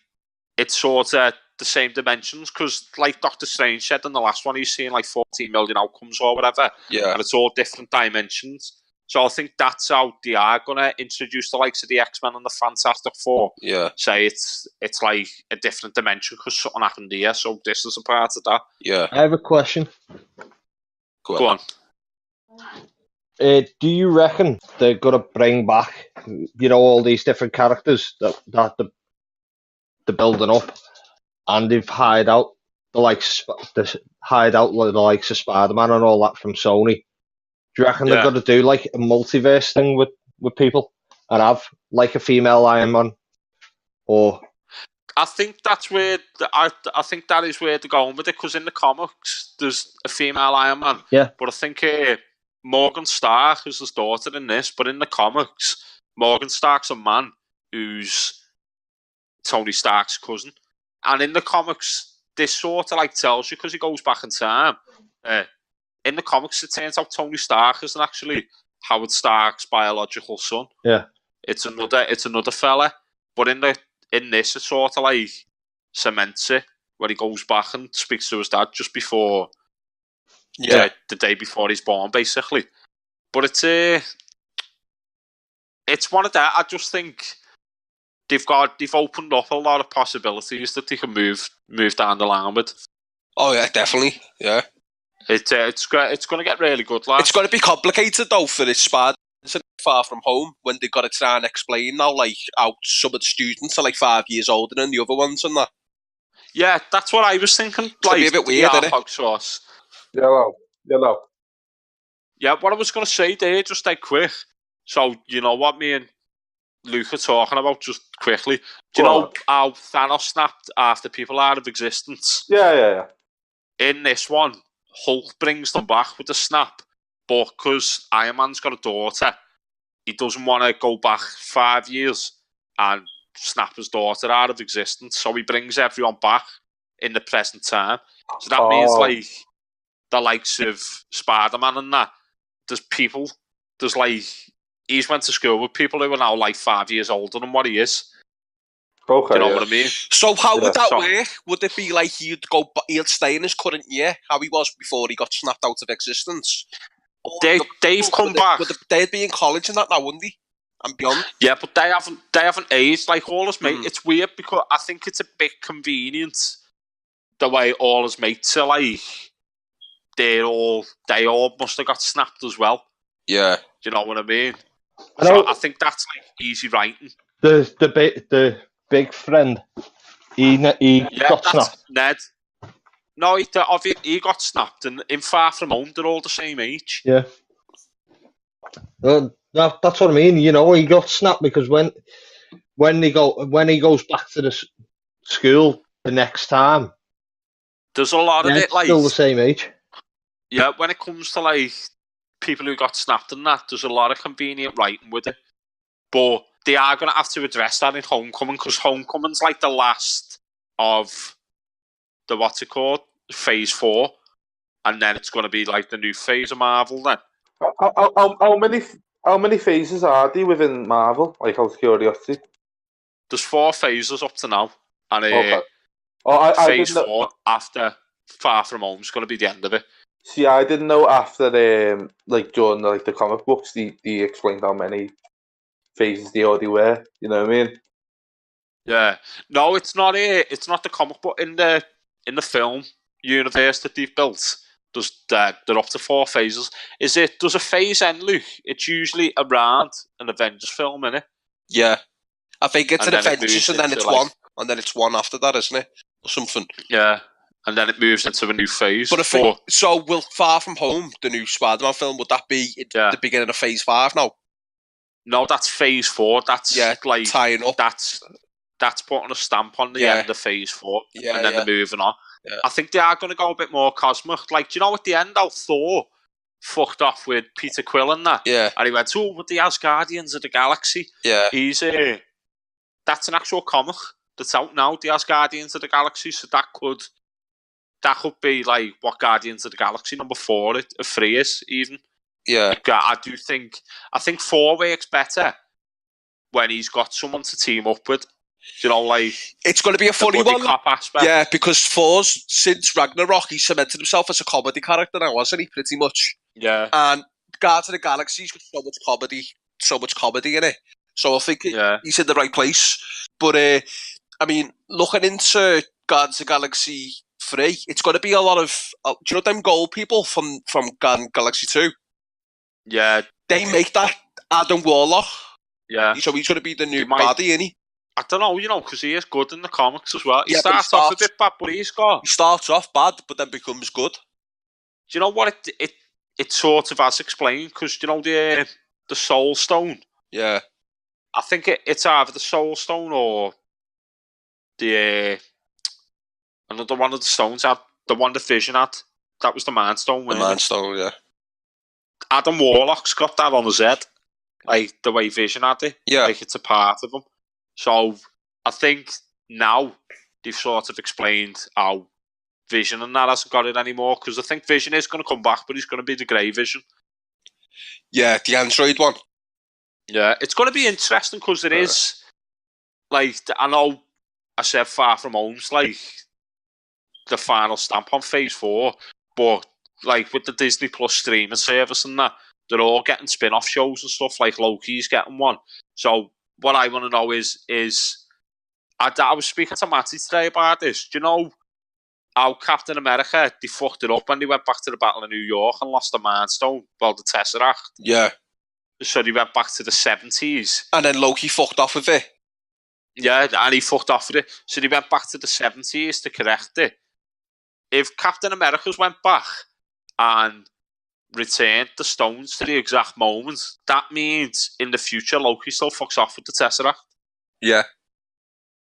it's sort of the same dimensions, because like Doctor Strange said in the last one, he's seeing like 14 million outcomes or whatever. Yeah. And it's all different dimensions. So I think that's how they are going to introduce the likes of the X-Men and the Fantastic Four. Yeah. Say it's like a different dimension because something happened here, so this is a part of that. Yeah. I have a question. Go on. Do you reckon they're going to bring back, all these different characters that they're building up, and they've hired out the likes of Spider-Man and all that from Sony? Do you reckon they're going to do like a multiverse thing with people and have like a female Iron Man? Or I think that's where I think that is where they're going with it, because in the comics there's a female Iron Man. Yeah. But I think Morgan Stark is his daughter in this, but in the comics, Morgan Stark's a man who's Tony Stark's cousin. And in the comics, this sort of like tells you, because he goes back in time. In the comics, it turns out Tony Stark isn't actually Howard Stark's biological son. Yeah. It's another fella. But in this, it sort of like cements it, where he goes back and speaks to his dad just before the day before he's born, basically. But it's one of that. I just think they've opened up a lot of possibilities that they can move down the line with. Oh yeah, definitely. Yeah. It's going to get really good, lads. It's going to be complicated though for this Spider Far From Home, when they've got to try and explain now, like how some of the students are like 5 years older than the other ones and that. Yeah, that's what I was thinking. It's like, be a bit weird, isn't it? Sauce. Yellow. Yeah, what I was going to say there, just like quick. So, you know what me and Luke are talking about, just quickly. Do you know how Thanos snapped after people out of existence? Yeah. In this one, Hulk brings them back with the snap, but because Iron Man's got a daughter, he doesn't want to go back 5 years and snap his daughter out of existence, so he brings everyone back in the present time. So that means like the likes of Spider-Man and that, there's like, he's went to school with people who are now like 5 years older than what he is. Okay, Do you know what I mean? So how would that work? Would it be like he'd stay in his current year, how he was before he got snapped out of existence? They've come back. They'd be in college and that now, wouldn't they? And beyond. Yeah, but they haven't aged like all us, mate. It's weird because I think it's a bit convenient the way all his mates are like, they all must have got snapped as well. Yeah. Do you know what I mean? I know So I think that's like easy writing. the big friend. He Yeah, got that's snapped. Ned. No, he got snapped, and in Far From Home, they're all the same age. Yeah. That's what I mean. You know, he got snapped because when he goes back to the school the next time, There's a lot of they're it, like, still the same age. yeah, when it comes to like people who got snapped and that, there's a lot of convenient writing with it. But they are going to have to address that in Homecoming, because Homecoming's like the last of the, what's it called, Phase 4. And then it's going to be like the new phase of Marvel then. How many phases are there within Marvel? Like, out of curiosity. There's 4 phases up to now. And Okay. Oh, I phase didn't know. 4 after Far From Home is going to be the end of it. See, I didn't know after like during the comic books, they explained how many phases they already were. You know what I mean? Yeah. No, it's not the comic book in the film universe that they've built. They're up to 4 phases. Does a phase end, Luke? It's usually around an Avengers film, innit? Yeah. I think it's And an then it Avengers moves and then into, it's like- one. And then it's one after that, isn't it? Or something. Yeah. And then it moves into a new phase. But I think, so will Far From Home, the new Spider-Man film, would that be Yeah. the beginning of Phase 5 now? No, that's phase 4. That's like tying up. That's putting a stamp on the Yeah. end of phase 4, Yeah, and then yeah. they're moving on. Yeah. I think they are going to go a bit more cosmic. Like, do you know at the end how Thor fucked off with Peter Quill and that? Yeah, And he went, "Oh, with the Asgardians of the Galaxy." yeah, He's that's an actual comic that's out now, the Asgardians of the Galaxy. So that could be like what Guardians of the Galaxy number 4 or 3 is even. yeah. I think 4 works better when he's got someone to team up with. You know, like It's going to be a the funny buddy one. cop aspect. Yeah, because Thor's, since Ragnarok, he's cemented himself as a comedy character now, hasn't he? Pretty much. Yeah. And Guardians of the Galaxy's got so much comedy in it. So I think Yeah. he's in the right place. But, I mean, looking into Guardians of the Galaxy 3, it's going to be a lot of... do you know them gold people from Guardians of the Galaxy 2? Yeah. They make that Adam Warlock. Yeah. So he's going to be the new He might- baddie, isn't he? I don't know, because he is good in the comics as well. He Yeah, but he starts off a starts- bit bad, but he's got... He starts off bad, but then becomes good. Do you know what it sort of has explained? Because, you know, the Soul Stone, Yeah. I think it's either the Soul Stone or the... another one of the stones had, the one that Vision had. That was the Man Stone, The wasn't Man it? Stone, yeah. Adam Warlock's got that on his head. Like, the way Vision had it. Yeah. Like, it's a part of him. So, I think now they've sort of explained how Vision and that hasn't got it anymore, because I think Vision is going to come back, but he's going to be the Grey Vision. Yeah, the Android one. Yeah, it's going to be interesting because it is, like, I know I said Far From Home's like the final stamp on Phase 4, but like with the Disney Plus streaming service and that, they're all getting spin-off shows and stuff, like Loki's getting one. So what I want to know is I was speaking to Matty today about this. Do you know how Captain America, they fucked it up when they went back to the Battle of New York and lost the Mind Stone, well, the Tesseract. Yeah. So they went back to the 70s. And then Loki fucked off with it. Yeah, and he fucked off with it. So they went back to the 70s to correct it. If Captain America's went back and returned the stones to the exact moment, that means in the future Loki still fucks off with the Tesseract. Yeah.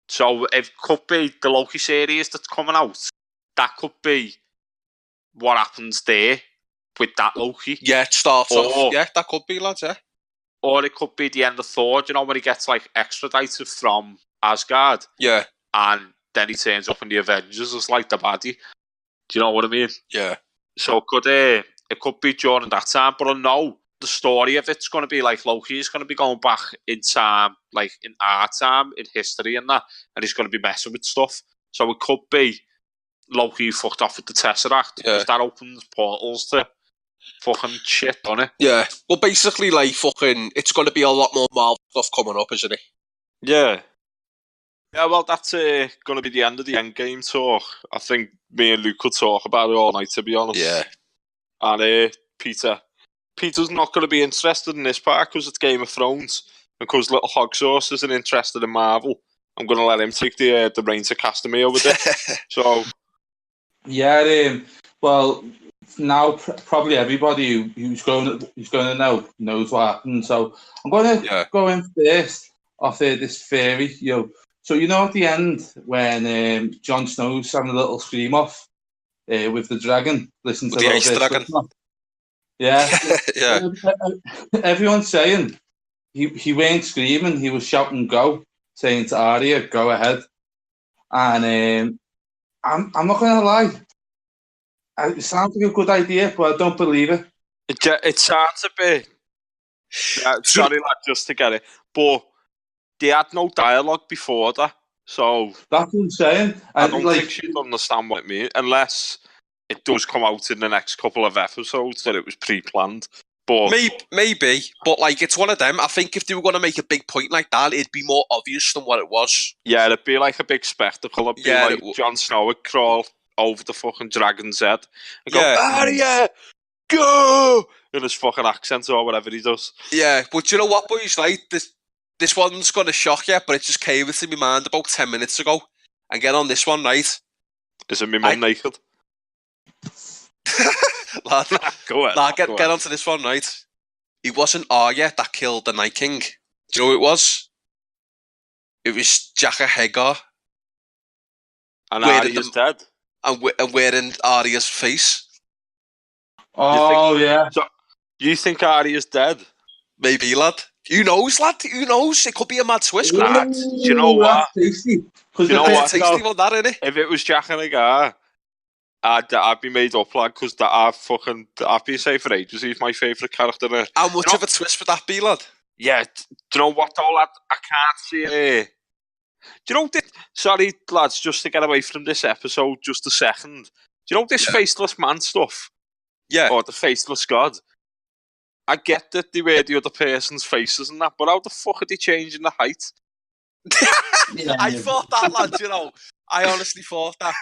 So it could be the Loki series that's coming out. That could be what happens there with that Loki. Yeah, it starts Or- off. Yeah, that could be, lads, yeah. Or it could be the end of Thor, you know, when he gets like extradited from Asgard Yeah. and then he turns up in the Avengers as like the baddie. Do you know what I mean? Yeah. So it could be during that time, but I know the story of it's going to be like Loki is going to be going back in time, like in our time, in history and that, and he's going to be messing with stuff. So it could be Loki who fucked off with the Tesseract, because that opens portals to fucking shit, doesn't it? Yeah. Well, basically, like, fucking, it's going to be a lot more Marvel stuff coming up, isn't it? Yeah. Yeah, well, that's going to be the end of the Endgame talk. I think me and Luke could talk about it all night, to be honest. Yeah. And Peter's not going to be interested in this part because it's Game of Thrones, and because Little Hog Sauce isn't interested in Marvel. I'm going to let him take the reins of Castamere with it. So, yeah, well, now probably everybody who's going to know knows what happened. So I'm going to go in first off this theory. So at the end when Jon Snow's having a little scream off with the dragon, listen with to the a ice little bit. dragon. Yeah, Yeah. Everyone's saying he weren't screaming; he was shouting "Go," saying to Arya, "Go ahead." And I'm not going to lie. It sounds like a good idea, but I don't believe it. It sounds a bit... sorry, lad, just to get it. But they had no dialogue before that. So that's what I'm saying. I don't think she'd understand what it means, unless it does come out in the next couple of episodes that it was pre-planned. But maybe, but like it's one of them. I think if they were going to make a big point like that, it'd be more obvious than what it was. Yeah, it'd be like a big spectacle. It'd be like Jon Snow would crawl over the fucking dragon's head and go, Arya, go! In his fucking accent or whatever he does. Yeah, but you know what, boys? Like this one's going to shock you, but it just came into my mind about 10 minutes ago. And get on this one, right? Is it me mum naked? Lad, go ahead. Get onto this one, right? It wasn't Arya that killed the Night King. Do you know who it was? It was Jaqen H'ghar. And Arya's dead. And wearing Arya's face. Oh, yeah. So, you think Arya's dead? Maybe, lad. Who knows, lad? Who knows? It could be a mad twist. Do you know what? Tasty. Do you know what? Tasty one, that, innit? If it was Jaqen H'ghar, I'd be made up, lad, because I've been saying for ages he's my favourite character. How much of a twist would that be, lad? Yeah, do you know what though, lad? I can't see it. Do you know sorry, lads, just to get away from this episode just a second. Do you know this faceless man stuff? Yeah. Or the faceless god? I get that they wear the other person's faces and that, but how the fuck are they changing the height? I thought that, lad, you know. I honestly thought that.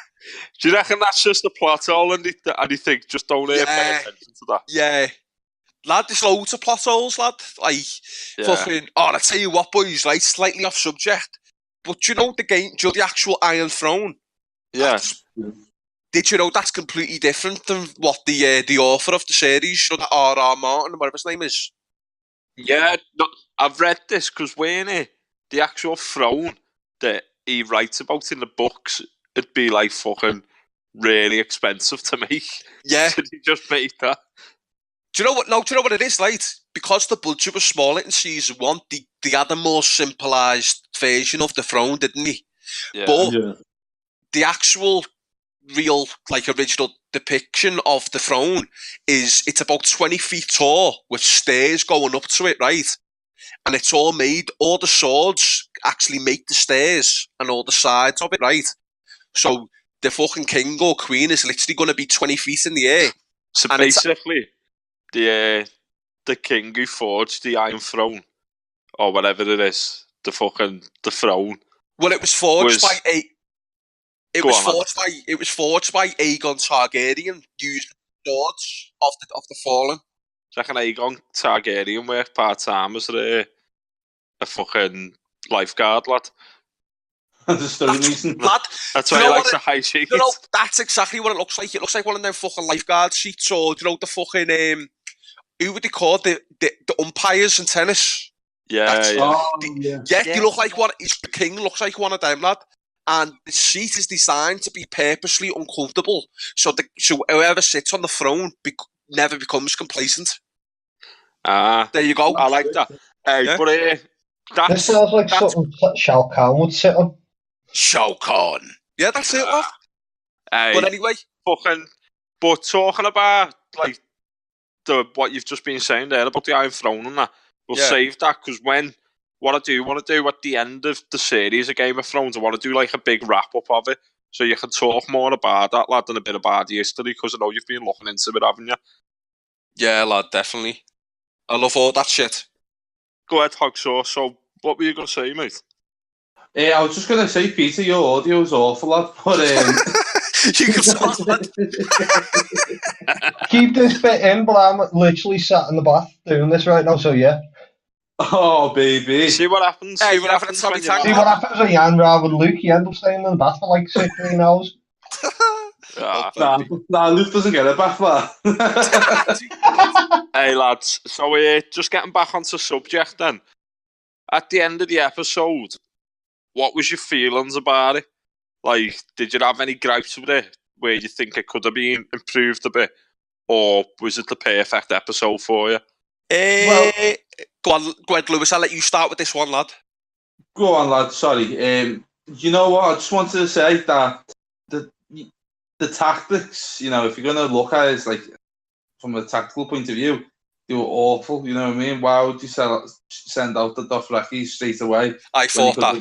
Do you reckon that's just a plot hole and you think just don't pay attention to that? Yeah. Lad, there's loads of plot holes, lad. Like, fucking... Oh, I tell you what, boys, right? Slightly off subject. But you know the actual Iron Throne? Yeah. Did you know that's completely different than what the author of the series, R.R. Martin, whatever his name is? Yeah, no, I've read this because the actual throne that he writes about in the books, it'd be like fucking really expensive to make. Yeah. So he just made that. Do you know what? No, do you know what it is, right? Because the budget was smaller in season 1, they had a more simplified version of the throne, didn't they? Yeah. But the actual real, like, original depiction of the throne it's about 20 feet tall with stairs going up to it, right? And it's all made, all the swords actually make the stairs and all the sides of it, right? So the fucking king or queen is literally going to be 20 feet in the air. So and basically, the king who forged the Iron Throne, or whatever it is, the throne. Well, it was forged by It was forged by Aegon Targaryen, using swords of the fallen. Do you reckon Aegon Targaryen worked part-time as a fucking lifeguard, lad? That's why he likes the high sheet. You know, that's exactly what it looks like. It looks like one of them fucking lifeguard sheets, or, you know, the fucking, who would they call the umpires in tennis? Yeah, they look like one. The king looks like one of them, lad. And the seat is designed to be purposely uncomfortable, so whoever sits on the throne never becomes complacent. There you go. I like that. But this sounds like something Shao Kahn would sit on. Shao Kahn. Yeah, that's it, lad. But anyway, but talking about like what you've just been saying there about the Iron Throne and that, we'll save that because what I do want to do at the end of the series of Game of Thrones, I want to do like a big wrap up of it, so you can talk more about that, lad, and a bit about the history, because I know you've been looking into it, haven't you? Yeah, lad, definitely. I love all that shit. Go ahead, Hog Sauce. So, what were you going to say, mate? I was just going to say, Peter, your audio is awful, lad. But You can talk, lad. Keep this bit in, but I'm literally sat in the bath doing this right now, so yeah. Oh, baby. See what happens. Hey, See you're what having a happens tummy when you're tank, See not what lad. happens when Jan rather than Luke, you end up staying in the bath for like 16 hours. Ah. Nah, Luke doesn't get it back, man. Hey lads, so just getting back onto subject then. At the end of the episode, what was your feelings about it? Like, did you have any gripes with it where you think it could have been improved a bit? Or was it the perfect episode for you? Well- Go on, Lewis, I'll let you start with this one, lad. Go on, lad. Sorry. You know what? I just wanted to say that the tactics, you know, if you're going to look at it as like from a tactical point of view, they were awful. You know what I mean? Why would you send out the Dothraki straight away? I thought that.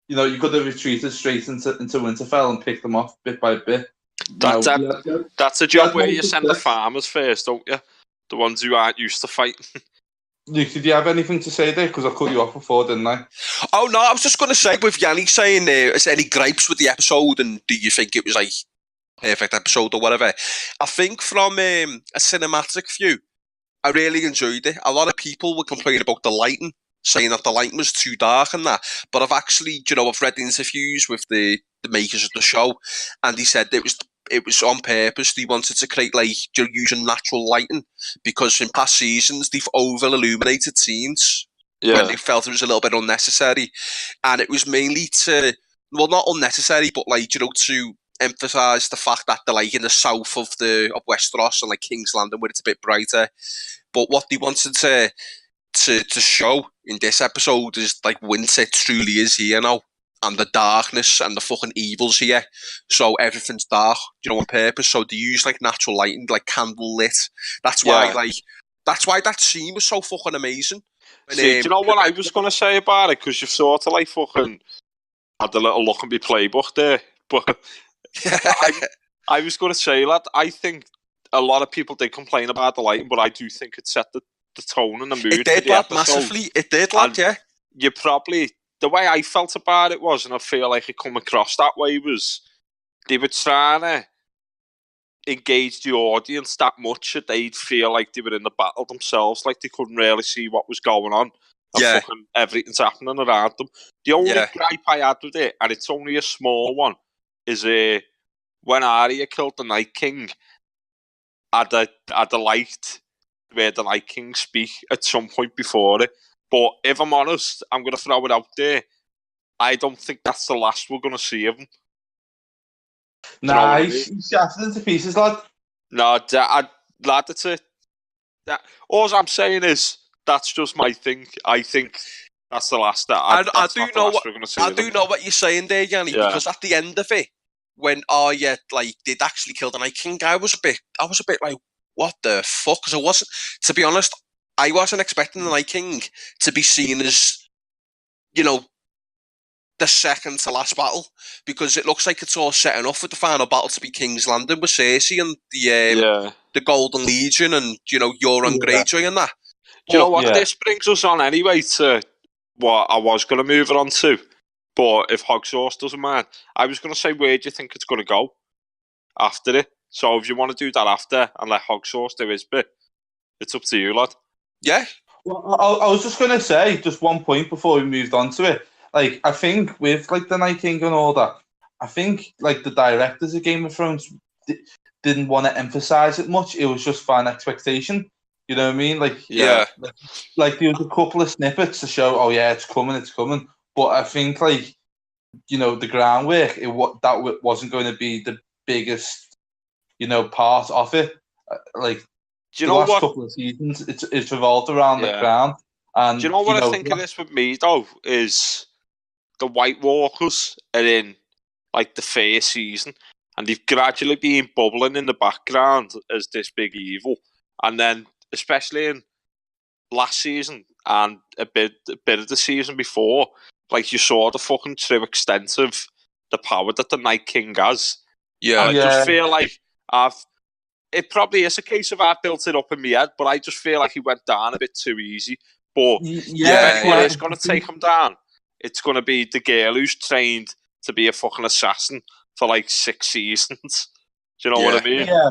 You know, you could have retreated straight into Winterfell and picked them off bit by bit. That's a job where you send the success. farmers first, don't you? The ones who aren't used to fighting. Luke, did you have anything to say there? Because I cut you off before, didn't I? Oh, no, I was just going to say, with Yanni saying, is there any gripes with the episode, and do you think it was like perfect episode or whatever? I think from a cinematic view, I really enjoyed it. A lot of people were complaining about the lighting, saying that the lighting was too dark and that. But I've actually, I've read interviews with the makers of the show, and they said it was on purpose. They wanted to create using natural lighting, because in past seasons they've over illuminated scenes when they felt it was a little bit unnecessary, and it was mainly not unnecessary, but to emphasise the fact that they're like in the south of Westeros and like King's Landing, where it's a bit brighter. But what they wanted to show in this episode is like winter truly is here now, and the darkness and the fucking evil's here. So everything's dark, on purpose. So they use like natural lighting, like candle lit. That's why that scene was so fucking amazing. See, do you know what I was going to say about it? Because you've sort of like fucking had a little look at my playbook there. But I was going to say, lad, I think a lot of people did complain about the lighting, but I do think it set the tone and the mood it did, for the lad, episode. massively. It did, lad, And yeah. You probably, the way I felt about it was, and I feel like it come across that way, was they were trying to engage the audience that much that they'd feel like they were in the battle themselves, like they couldn't really see what was going on. And fucking everything's happening around them. The only gripe I had with it, and it's only a small one, is when Arya killed the Night King, I'd liked where the Night King speak at some point before it. But if I'm honest, I'm going to throw it out there. I don't think that's the last we're going to see of him. Nah, he's shattered into pieces, lad. No, lad, that's it. All I'm saying is, that's just my thing. I think that's the last. I do know what you're saying there, Yanni, because at the end of it, when Arya did actually kill the Night King, I was a bit like, what the fuck? Because I wasn't, to be honest, I wasn't expecting the Night King to be seen as, the second to last battle, because it looks like it's all setting up for the final battle to be King's Landing with Cersei and the Golden Legion and Euron Greyjoy and that. Do you know what? This brings us on anyway to what I was going to move it on to, but if Hogsauce doesn't mind, I was going to say, where do you think it's going to go after it? So if you want to do that after and let Hogsauce do his bit, it's up to you, lad. Yeah. Well, I was just going to say, just one point before we moved on to it. Like, I think with the Night King and all that, I think the directors of Game of Thrones didn't want to emphasize it much. It was just fan expectation. You know what I mean? Like there was a couple of snippets to show, oh yeah, it's coming. But I think the groundwork, that wasn't going to be the biggest, part of it. Do you know last couple of seasons, it's revolved around the crown. And do you know what I think of this with me though is the White Walkers are in the first season, and they've gradually been bubbling in the background as this big evil, and then especially in last season and a bit of the season before, you saw the fucking true extent of the power that the Night King has. Yeah, and I just feel like it probably is a case of I built it up in my head, but I just feel like he went down a bit too easy. But if anyone is going to take him down, it's going to be the girl who's trained to be a fucking assassin for like 6 seasons. Do you know what I mean? Yeah,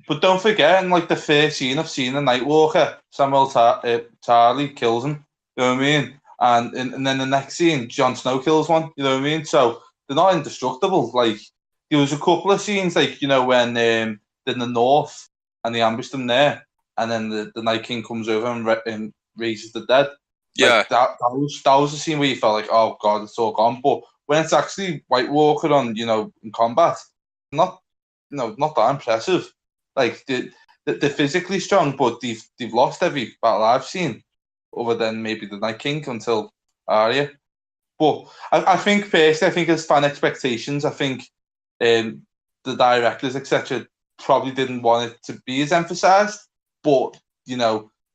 but don't forget, in like the first scene of seeing the Nightwalker, Samuel Tarly kills him. You know what I mean? And then the next scene, Jon Snow kills one. You know what I mean? So they're not indestructible. Like there was a couple of scenes, like when they're in the north and they ambushed them there, and then the Night King comes over and raises the dead. Yeah. Like that was a scene where you felt like, oh god, it's all gone. But when it's actually White Walker on, in combat, not that impressive. Like they're physically strong, but they've lost every battle I've seen, other than maybe the Night King until Arya. But I think personally, I think as fan expectations, I think the directors etc. probably didn't want it to be as emphasized. But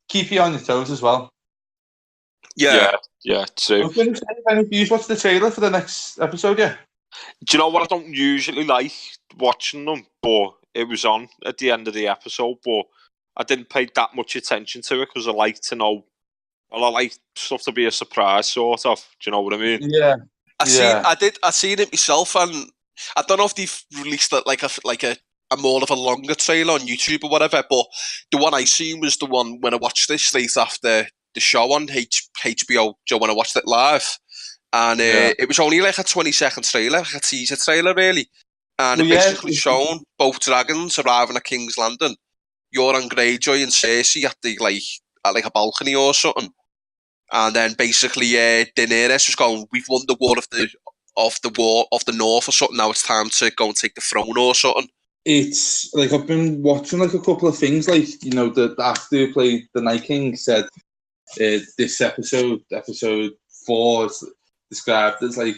keep you on your toes as well. Yeah. True. Any views? What's the trailer for the next episode? Yeah. Do you know what? I don't usually like watching them, but it was on at the end of the episode, but I didn't pay that much attention to it because I like to know. Well, I like stuff to be a surprise, sort of. Do you know what I mean? Yeah. I seen it myself, and I don't know if they've released it like a more of a longer trailer on YouTube or whatever. But the one I seen was the one when I watched this straight after the show on HBO. When I watched it live, and it was only like a 20-second trailer, like a teaser trailer, really. And it basically shown both dragons arriving at King's Landing. Euron Greyjoy and Cersei at a balcony or something. And then basically Daenerys was going, we've won the war of the North or something, now it's time to go and take the throne or something. It's like I've been watching like a couple of things, like the actor who played the Night King said this episode 4 is described as like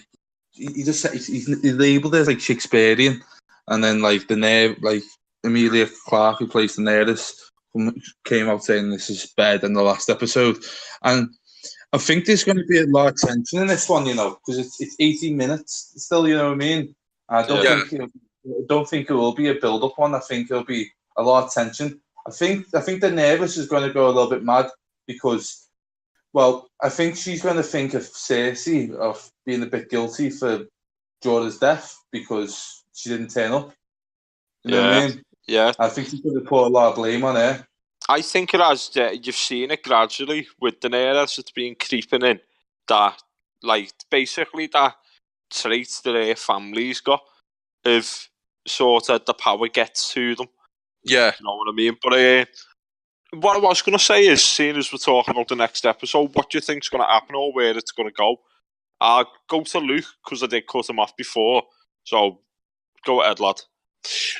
he's labelled as like Shakespearean, and then like Emilia Clarke, who plays Daenerys, came out saying this is better than the last episode. And I think there's going to be a lot of tension in this one, because it's 18 minutes still, you know what I mean? I don't think it will be a build-up one. I think it'll be a lot of tension. I think Daenerys is going to go a little bit mad because, well, I think she's going to think of Cersei of being a bit guilty for Jorah's death because she didn't turn up. You know what I mean? Yeah. I think she's going to put a lot of blame on her. I think it has. You've seen it gradually with Daenerys. It's been creeping in that, like, basically that trait that her family's got of sort of the power gets to them. Yeah. You know what I mean? But what I was going to say is, seeing as we're talking about the next episode, what do you think's going to happen or where it's going to go? I'll go to Luke because I did cut him off before. So, go ahead, lad.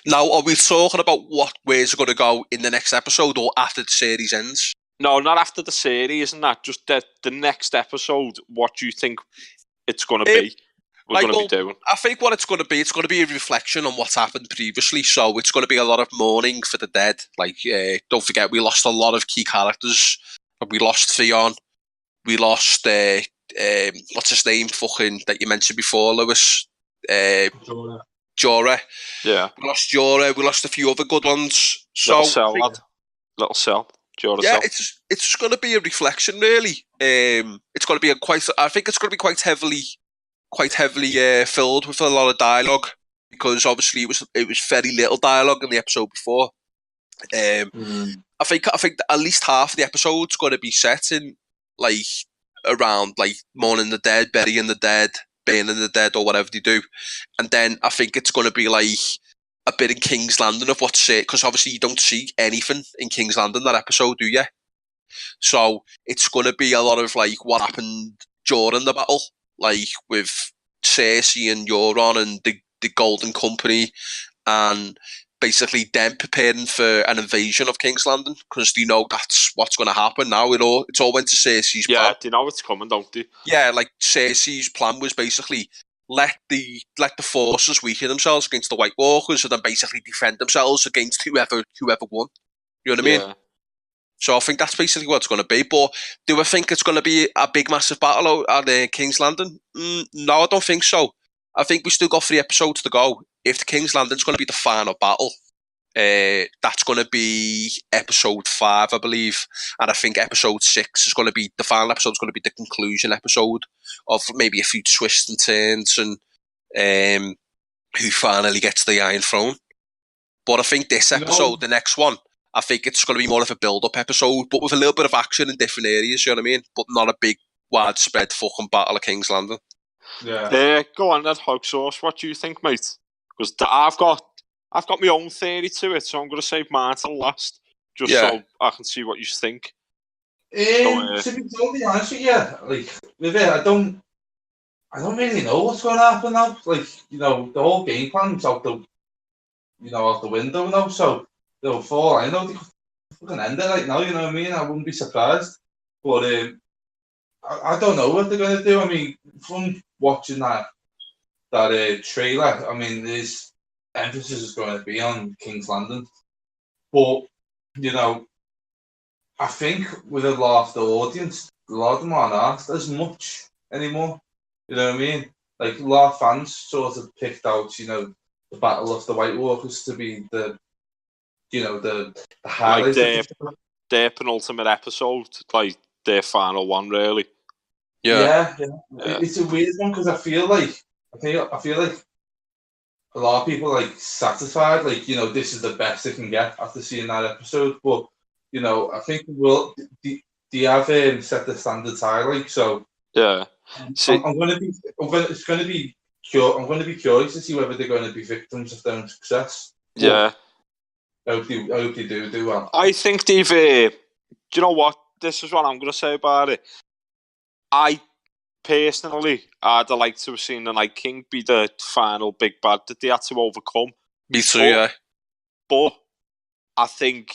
Now, are we talking about where's it going to go in the next episode or after the series ends? No, not after the series, isn't that? Just the next episode, what do you think it's going to be? We're going to be doing. I think what it's going to be a reflection on what's happened previously. So it's going to be a lot of mourning for the dead. Like, don't forget, we lost a lot of key characters. We lost Theon. We lost, what's his name, that you mentioned before, Lewis? Jorah. Yeah. We lost Jorah. We lost a few other good ones. So, Little Cell. Jorah yeah, Cell. it's just going to be a reflection, really. It's going to be I think it's going to be quite heavily filled with a lot of dialogue because obviously it was very little dialogue in the episode before. I think at least half of the episode's going to be set in like around like mourning the dead, burying the dead, burning the dead, or whatever they do, and then I think it's going to be like a bit in King's Landing of what's it, because obviously you don't see anything in King's Landing that episode, do you? So it's going to be a lot of like what happened during the battle, like with Cersei and Euron and the Golden Company, and basically them preparing for an invasion of King's Landing because they know that's what's going to happen now. It's all went to Cersei's plan. Yeah, they know it's coming, don't they? Yeah, like Cersei's plan was basically let the forces weaken themselves against the White Walkers and then basically defend themselves against whoever won. You know what I mean? So I think that's basically what it's going to be. But do I think it's going to be a big, massive battle at King's Landing? No, I don't think so. I think we still got 3 episodes to go. If the King's Landing's going to be the final battle, that's going to be episode 5, I believe. And I think episode 6 is going to be, the final episode is going to be the conclusion episode of maybe a few twists and turns and who finally gets the Iron Throne. But I think this episode, the next one, I think it's going to be more of a build-up episode, but with a little bit of action in different areas, you know what I mean? But not a big, widespread fucking battle of King's Landing. Yeah. Go on then, Hog Sauce. What do you think, mate? Because I've got my own theory to it, so I'm going to save mine till last, just so I can see what you think. To be totally honest with you, like with it, I don't really know what's going to happen now. Like, you know, the whole game plan's out the window now. So for all I know, they could fucking end it right now. You know what I mean? I wouldn't be surprised. But I don't know what they're going to do. I mean, from watching that trailer, I mean, there's emphasis is going to be on King's Landing. But you know, I think with a lot of the audience, a lot of them aren't asked as much anymore. You know what I mean? Like, a lot of fans sort of picked out, you know, the Battle of the White Walkers to be the highlight. Like their penultimate episode, like their final one, really. Yeah. It's a weird one because I feel like a lot of people are, like, satisfied, like, you know, this is the best they can get after seeing that episode. But you know, I think they have set the standards high, like, so. Yeah. I'm going to be curious to see whether they're going to be victims of their own success. Yeah. I hope they do well. I think they've. Do you know what? This is what I'm going to say about it. I personally, I'd like to have seen the Night King be the final big bad that they had to overcome. Me too, yeah. But I think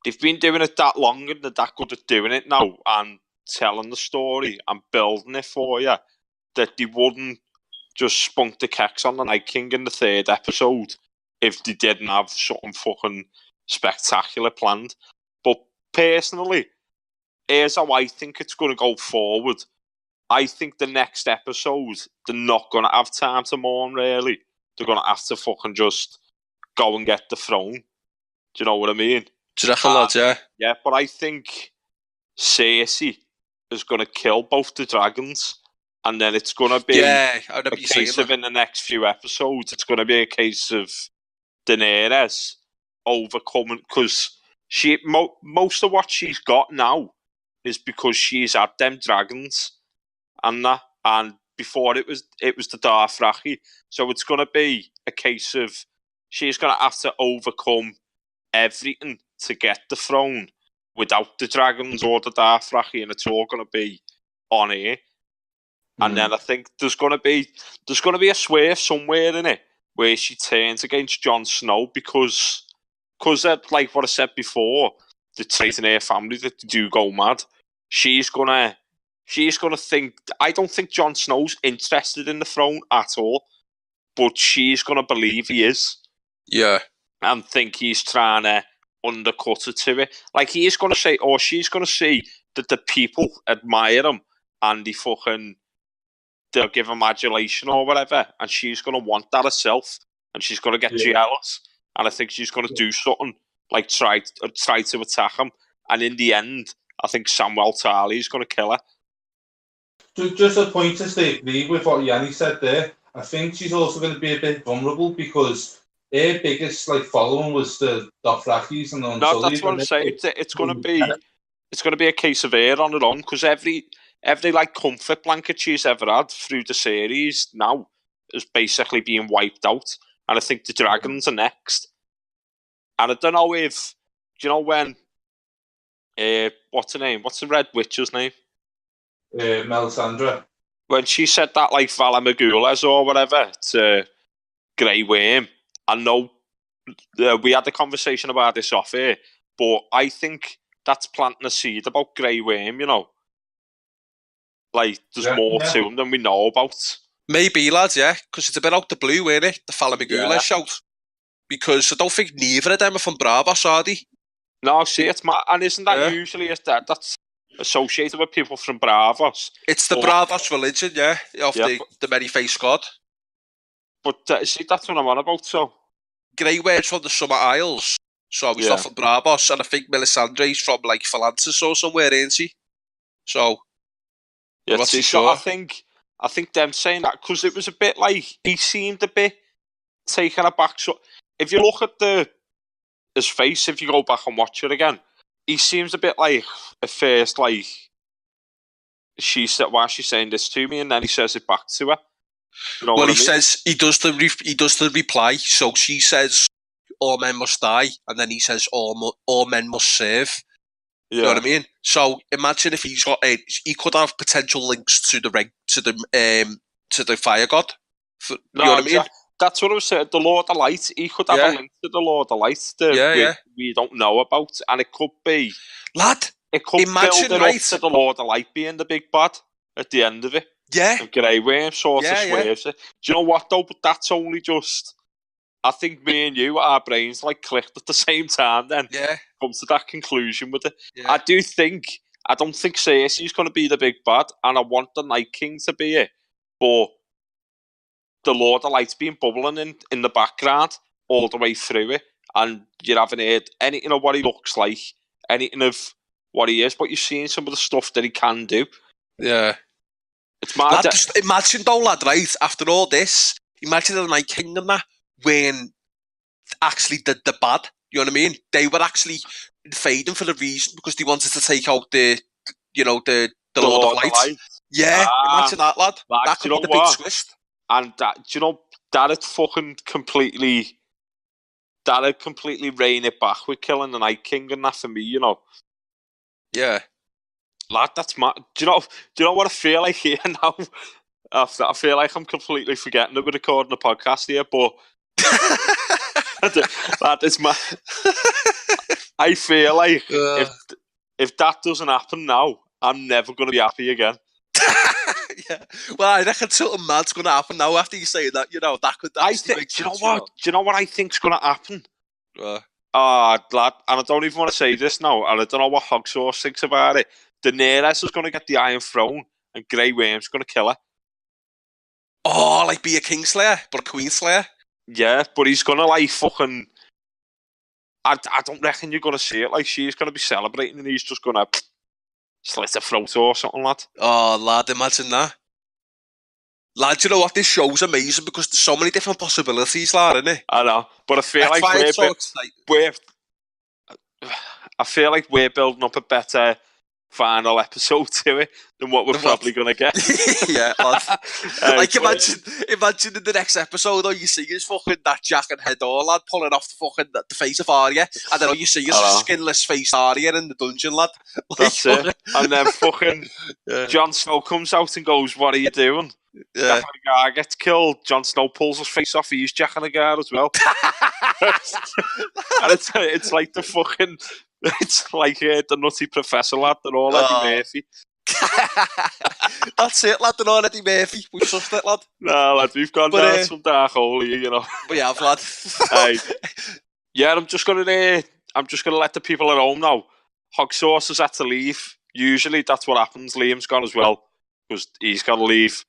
they've been doing it that long and they're that good at doing it now and telling the story and building it for you that they wouldn't just spunk the keks on the Night King in the third episode if they didn't have something fucking spectacular planned. But personally, here's how I think it's going to go forward. I think the next episode, they're not going to have time to mourn, really. They're going to have to fucking just go and get the throne. Do you know what I mean? Do you reckon, lads, yeah? Yeah, but I think Cersei is going to kill both the dragons, and then it's going to be a case of, in the next few episodes, it's going to be a case of Daenerys overcoming, because most of what she's got now is because she's had them dragons and that, and before it was the Dothraki, so it's going to be a case of she's going to have to overcome everything to get the throne without the dragons or the Dothraki, and it's all going to be on here. And then I think there's going to be a swerve somewhere in it where she turns against Jon Snow because like what I said before, the trait in her family that they do go mad. She's gonna think. I don't think Jon Snow's interested in the throne at all, but she's gonna believe he is. Yeah. And think he's trying to undercut it to it. Like, he's gonna say, or she's gonna see that the people admire him and they'll give him adulation or whatever, and she's going to want that herself, and she's going to get jealous, and I think she's going to do something like try to attack him, and in the end, I think Samwell Tarly is going to kill her. Just a point to stay agree with what Yanni said there. I think she's also going to be a bit vulnerable because her biggest following was the Dothrakis and the Unsullied. No, that's what I'm saying. It's going to be a case of her on her own, because every comfort blanket she's ever had through the series now is basically being wiped out, and I think the dragons are next. And I don't know if, do you know when what's her name? What's the Red Witch's name? Melisandre. When she said that, like, Vala Morghulis or whatever to Grey Worm, I know we had a conversation about this off here, but I think that's planting a seed about Grey Worm, you know. Like, there's more to him than we know about. Maybe, lads, yeah, because it's a bit out the blue, isn't it? The Vala Morghulis shout. Because I don't think neither of them are from Bravos, are they? No, see, it's and isn't that usually that's associated with people from Bravos? It's the Bravos religion, of the many-faced god. But see, that's what I'm on about, so. Grey Worm's from the Summer Isles, so he's not from Bravos, and I think Melisandre's from, like, Phalanxes or somewhere, ain't she? So... Yeah, see, so I think them saying that, because it was a bit like, he seemed a bit taken aback. So if you look at his face, if you go back and watch it again, he seems a bit like at first like she said, "Why is she saying this to me?" And then he says it back to her. You know Well, what I he mean? says he does the reply. So she says, "All men must die," and then he says, "All men must serve." Yeah. You know what I mean? So imagine if he's got he could have potential links to the fire god. You know what I mean? That's what I was saying. The Lord of Light, he could have a Yeah. link to the Lord of Light that Yeah. we don't know about, and it could be, Lad, it could imagine, build it right? up to the Lord of Light being the big bad at the end of it. Yeah. And Grey Worm sort of Yeah, yeah. swerves it. Do you know what though? But that's only just. I think me and you, our brains like clicked at the same time. Then Yeah. come to that conclusion with it. Yeah. I don't think Cersei's going to be the big bad, and I want the Night King to be it, but the Lord of Light's been bubbling in the background all the way through it, and you haven't heard anything of what he looks like, anything of what he is, but you're seeing some of the stuff that he can do. Yeah. It's mad. Lad, just imagine though, lad, right? After all this, imagine the Night King and that when actually the bad. You know what I mean? They were actually invading for the reason because they wanted to take out the Lord of Light. Yeah, imagine that, lad. Like, That could be the big twist. And that, do you know, that'd fucking completely rein it back with killing the Night King and that for me, you know. Yeah. Lad, that's mad. Do you know what I feel like here now? I feel like I'm completely forgetting that we're recording a podcast here, but that is mad. I feel like if that doesn't happen now, I'm never going to be happy again. Yeah. Well, I reckon something mad's going to happen now after you say that. You know, that could. Do you know what I think's going to happen? Lad, and I don't even want to say this now, and I don't know what Hog Sauce thinks about it. Daenerys is going to get the Iron Throne, and Grey Worm's going to kill her. Oh, like be a Kingslayer, but a Queenslayer? Yeah, but he's going to like fucking... I don't reckon you're going to see it. Like, she's going to be celebrating, and he's just going to slit her throat or something, lad. Oh, lad, imagine that. Lad, you know what? This show's amazing because there's so many different possibilities, lad, isn't it? I know, but I feel like we're building up a better final episode to it than what we're probably going to get. Yeah, lad. Like, imagine in the next episode, all you see is fucking that Jack and Hedor, lad, pulling off the face of Arya, and then all you see is a skinless face Arya in the dungeon, lad. Like, that's it. And then fucking Jon Snow comes out and goes, "What are you doing?" Yeah. Jack Hagar gets killed. Jon Snow pulls his face off. He's Jack Hagar as well. And it's like the fucking... It's like the Nutty Professor, lad. They're all Eddie Murphy. That's it, lad. They're all Eddie Murphy. We've sussed it, lad. Nah, lad. We've gone down some dark hole here, you know. We have, lad. Yeah, I'm just gonna let the people at home know. Hog Sauce has had to leave. Usually that's what happens. Liam's gone as well because he's got to leave.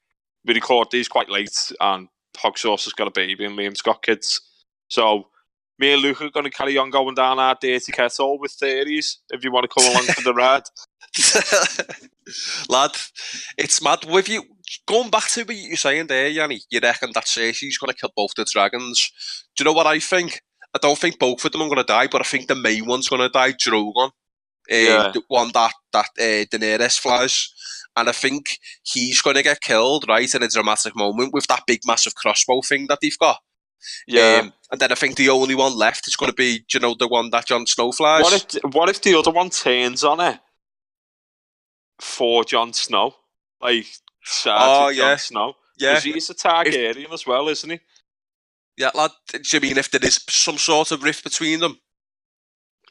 We record these quite late, and Hog Sauce has got a baby, and Liam's got kids. So me and Luke are going to carry on going down our dirty kettle with theories. If you want to come along for the ride, lad, it's mad. With you going back to what you're saying there, Yanni, you reckon that Cersei's going to kill both the dragons? Do you know what I think? I don't think both of them are going to die, but I think the main one's going to die, Drogon. The one that Daenerys flies. And I think he's going to get killed, right, in a dramatic moment with that big, massive crossbow thing that they've got. Yeah. And then I think the only one left is going to be, you know, the one that Jon Snow flies. What if the other one turns on it for Jon Snow? Like, Jon Snow? Yeah. Because he's a Targaryen as well, isn't he? Yeah, lad. Do you mean if there is some sort of rift between them?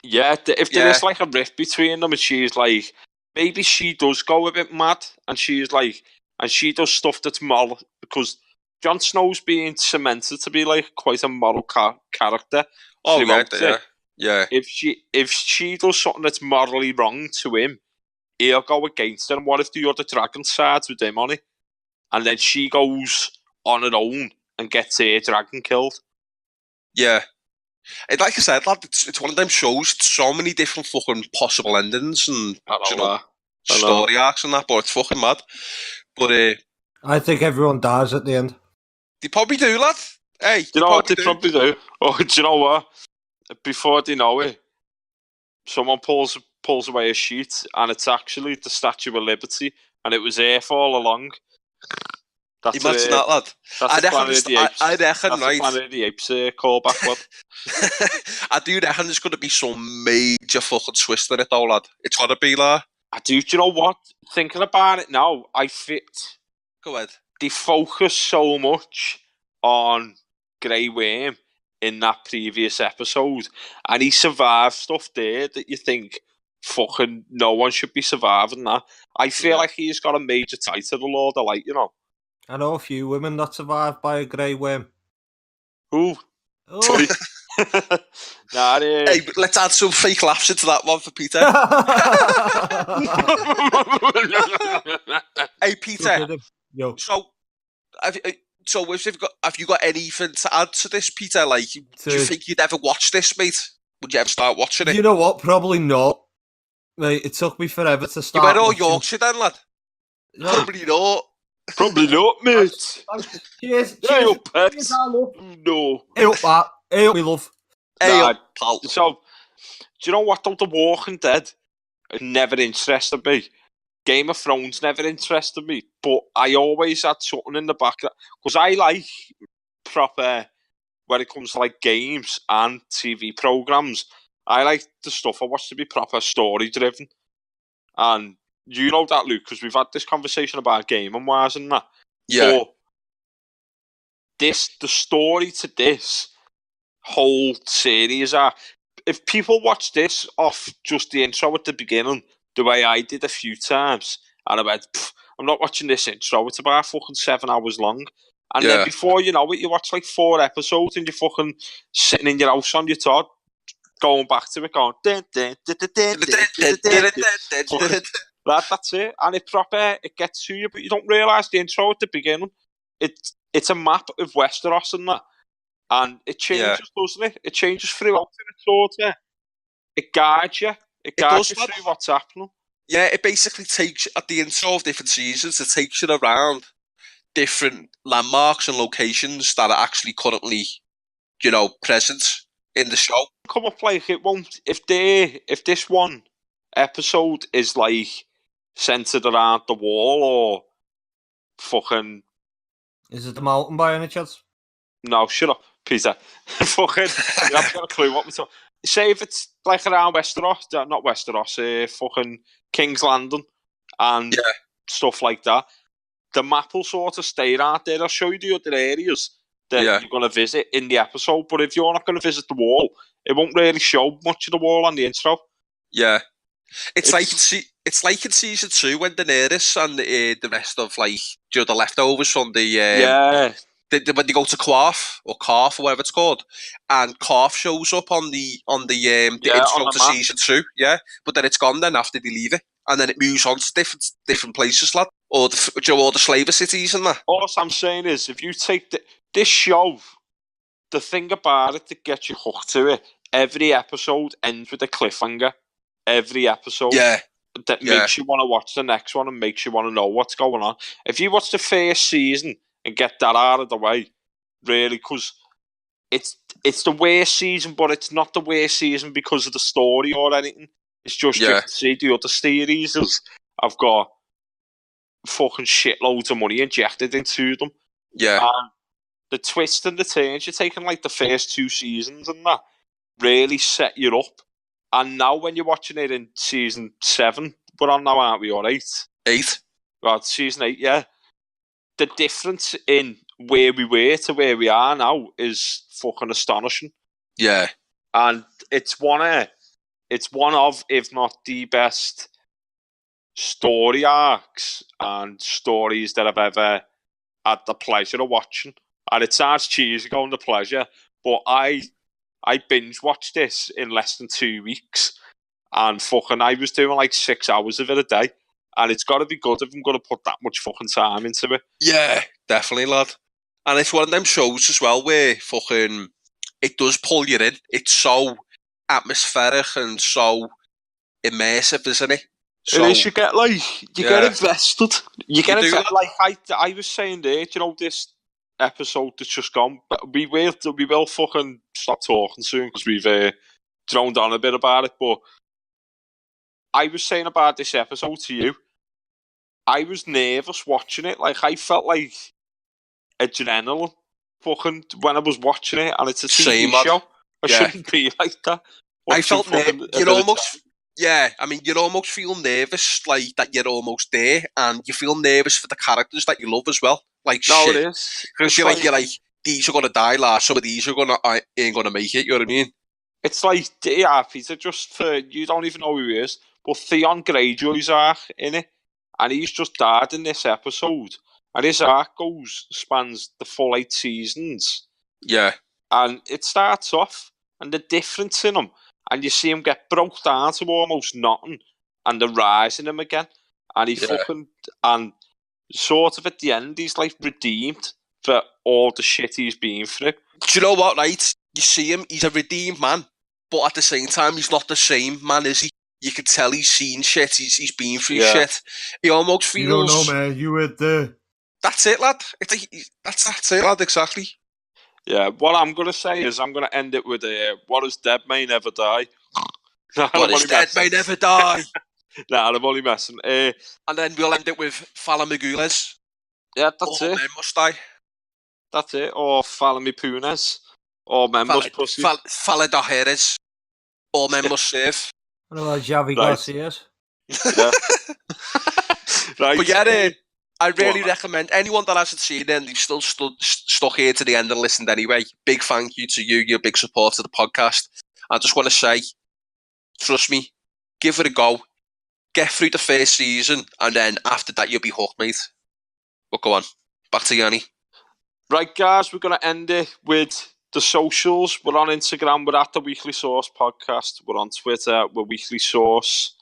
Yeah, if there is like a rift between them and she's like... Maybe she does go a bit mad, and she does stuff that's moral, because Jon Snow's being cemented to be like quite a moral character. Oh yeah. If she does something that's morally wrong to him, he'll go against her. And what if the other dragon sides with him on it, and then she goes on her own and gets her dragon killed? Yeah. Like I said, lad, it's one of them shows. It's so many different fucking possible endings and story arcs and that, but it's fucking mad. But I think everyone dies at the end. They probably do, lad. Hey, Do you know what they probably do? Oh, do you know what? Before they know it, someone pulls away a sheet, and it's actually the Statue of Liberty, and it was Earth all along. That's Imagine that, lad. That's the Planet of the Apes. I reckon, That's right? the Planet of the Apes callback, lad. I do reckon there's going to be some major fucking twist in it, though, lad. It's got to be, like. Do you know what? Thinking about it now, Go ahead. they focus so much on Grey Worm in that previous episode, and he survived stuff there that you think fucking no one should be surviving that. I feel like he's got a major tie to the Lord of Light, you know. I know a few women that survived by a grey worm. Who? Oh. Nah, Hey, let's add some fake laughs into that one for Peter. Hey, Peter. Yo. So have you got anything to add to this, Peter? Like, do you think you'd ever watch this, mate? Would you ever start watching it? You know what? Probably not. Mate, it took me forever to start. You went all watching. Yorkshire then, lad? Probably not. Probably not, mate. Cheers. Hey up, pet. Cheers, I love. No. Hey up, Pat. Hey up, we love. Hey Nah, up, pal. So, do you know what, though? The Walking Dead never interested me. Game of Thrones never interested me. But I always had something in the back. Because I like proper, when it comes to like games and TV programmes, I like the stuff I watch to be proper story-driven. And you know that, Luke, because we've had this conversation about Game and Wars and that. Yeah. But the story to this whole series are, if people watch this off just the intro at the beginning, the way I did a few times, and I went, I'm not watching this intro, it's about fucking 7 hours long. And then before you know it, you watch like 4 episodes and you're fucking sitting in your house on your Todd, going back to it, going, that's it. And it gets to you, but you don't realise the intro at the beginning. It's a map of Westeros and that. And it changes, doesn't it? It changes throughout it, it guides you. It guides you through what's happening. Yeah, it basically takes, at the intro of different seasons, it takes you around different landmarks and locations that are actually currently, present in the show. Come up like it won't. If this one episode is like centered around the wall or fucking. Is it the mountain by any chance? No, shut up, Peter. Fucking, you haven't got a clue what we're talking. Say if it's like around Westeros, not Westeros, fucking King's Landing and stuff like that. The map will sort of stay out there. I'll show you the other areas that you're going to visit in the episode. But if you're not going to visit the wall, it won't really show much of the wall on the intro. Yeah, it's like in season 2 when Daenerys and the rest of the leftovers from the when they go to Quarth or whatever it's called, and Quarth shows up on the intro to season 2, but then it's gone then after they leave it, and then it moves on to different places, lad, or the slaver cities and that. All I'm saying is, if you take this show, the thing about it that gets you hooked to it, every episode ends with a cliffhanger. Every episode, that makes you want to watch the next one and makes you want to know what's going on. If you watch the first season and get that out of the way, really, because it's the worst season, but it's not the worst season because of the story or anything. It's just you can see the other series I've got fucking shitloads of money injected into them. Yeah. And the twists and the turns you're taking, like the first 2 seasons and that, really set you up. And now when you're watching it in season 7, we're on now, aren't we, or 8? 8. Well, season 8, yeah. The difference in where we were to where we are now is fucking astonishing. Yeah. And it's one of, if not the best story arcs and stories that I've ever had the pleasure of watching. And it sounds cheesy going the pleasure, but I binge watched this in less than 2 weeks, and fucking I was doing like 6 hours of it a day, and it's got to be good if I'm going to put that much fucking time into it. Yeah, definitely, lad. And it's one of them shows as well where fucking it does pull you in. It's so atmospheric and so immersive, isn't it? So, it is. You get get invested. You get invested. Like I was saying there, this episode that's just gone. But we will fucking stop talking soon because we've droned on a bit about it. But I was saying about this episode to you, I was nervous watching it. Like, I felt like adrenaline fucking when I was watching it, and it's a TV Same, lad. show. I Yeah. shouldn't be like that. I Watching felt fucking a you'd bit of almost, yeah, I mean, you'd almost feel nervous, like, that you're almost there, and you feel nervous for the characters that you love as well. Like, No, shit. it is. Because you're like, these are going to die last, some of these are ain't going to make it, you know what I mean? It's like, yeah, Peter, just for, you don't even know who he is, but Theon Greyjoy's arc in it, and he's just died in this episode, and his arc spans the full 8 seasons, Yeah. and it starts off, and the difference in him, and you see him get broke down to almost nothing, and the rise in him again, and he fucking, and sort of at the end, he's like redeemed for all the shit he's been through. Do you know what, right? You see him, he's a redeemed man, but at the same time, he's not the same man, is he? You could tell he's seen shit, he's been through shit. He almost feels... You don't know, man, you were there. That's it, lad. That's it, lad, exactly. Yeah, what I'm going to say is I'm going to end it with what is dead may never die. What is dead may never die. Nah, I'm only messing. And then we'll end it with Fala Magules. Yeah, that's it. Men must die. That's it. Or Falami Punes. Or Men must pussy. Fala Dojeres. All men must serve. What about Javi Garcias? Yeah. Right. But yeah, I really recommend anyone that hasn't seen it and you've still stuck here to the end and listened anyway. Big thank you to you. You're a big support of the podcast. I just want to say, trust me, give it a go. Get through the first season, and then after that, you'll be hooked, mate. But go on. Back to Yanni. Right, guys, we're going to end it with the socials. We're on Instagram. We're at the Weekly Source Podcast. We're on Twitter. We're Weekly Source.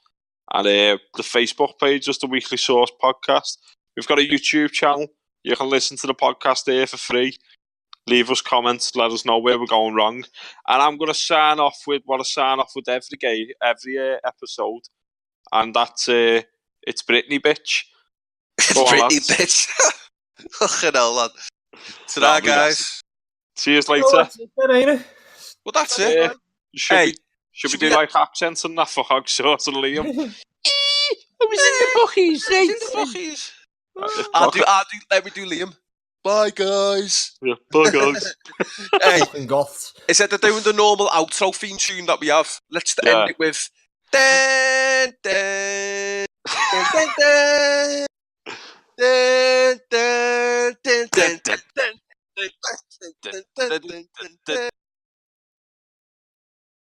And the Facebook page is the Weekly Source Podcast. We've got a YouTube channel. You can listen to the podcast there for free. Leave us comments. Let us know where we're going wrong. And I'm going to sign off with what I sign off with every episode. And that's it's Britney, bitch. Britney, bitch. Fucking hell, lad. So that, guys. See you later. Well, that's it. Should we do like accents and that for Hogsworth and Liam? I was in the buckies. Let me do Liam. Bye, guys. Yeah, bye, guys. Hey, goths. instead of doing the normal outro theme tune that we have, let's end it with... Dun, dun, dun, dun, dun, dun, dun, dun, dun, dun, dun, dun, dun, dun, dun, dun.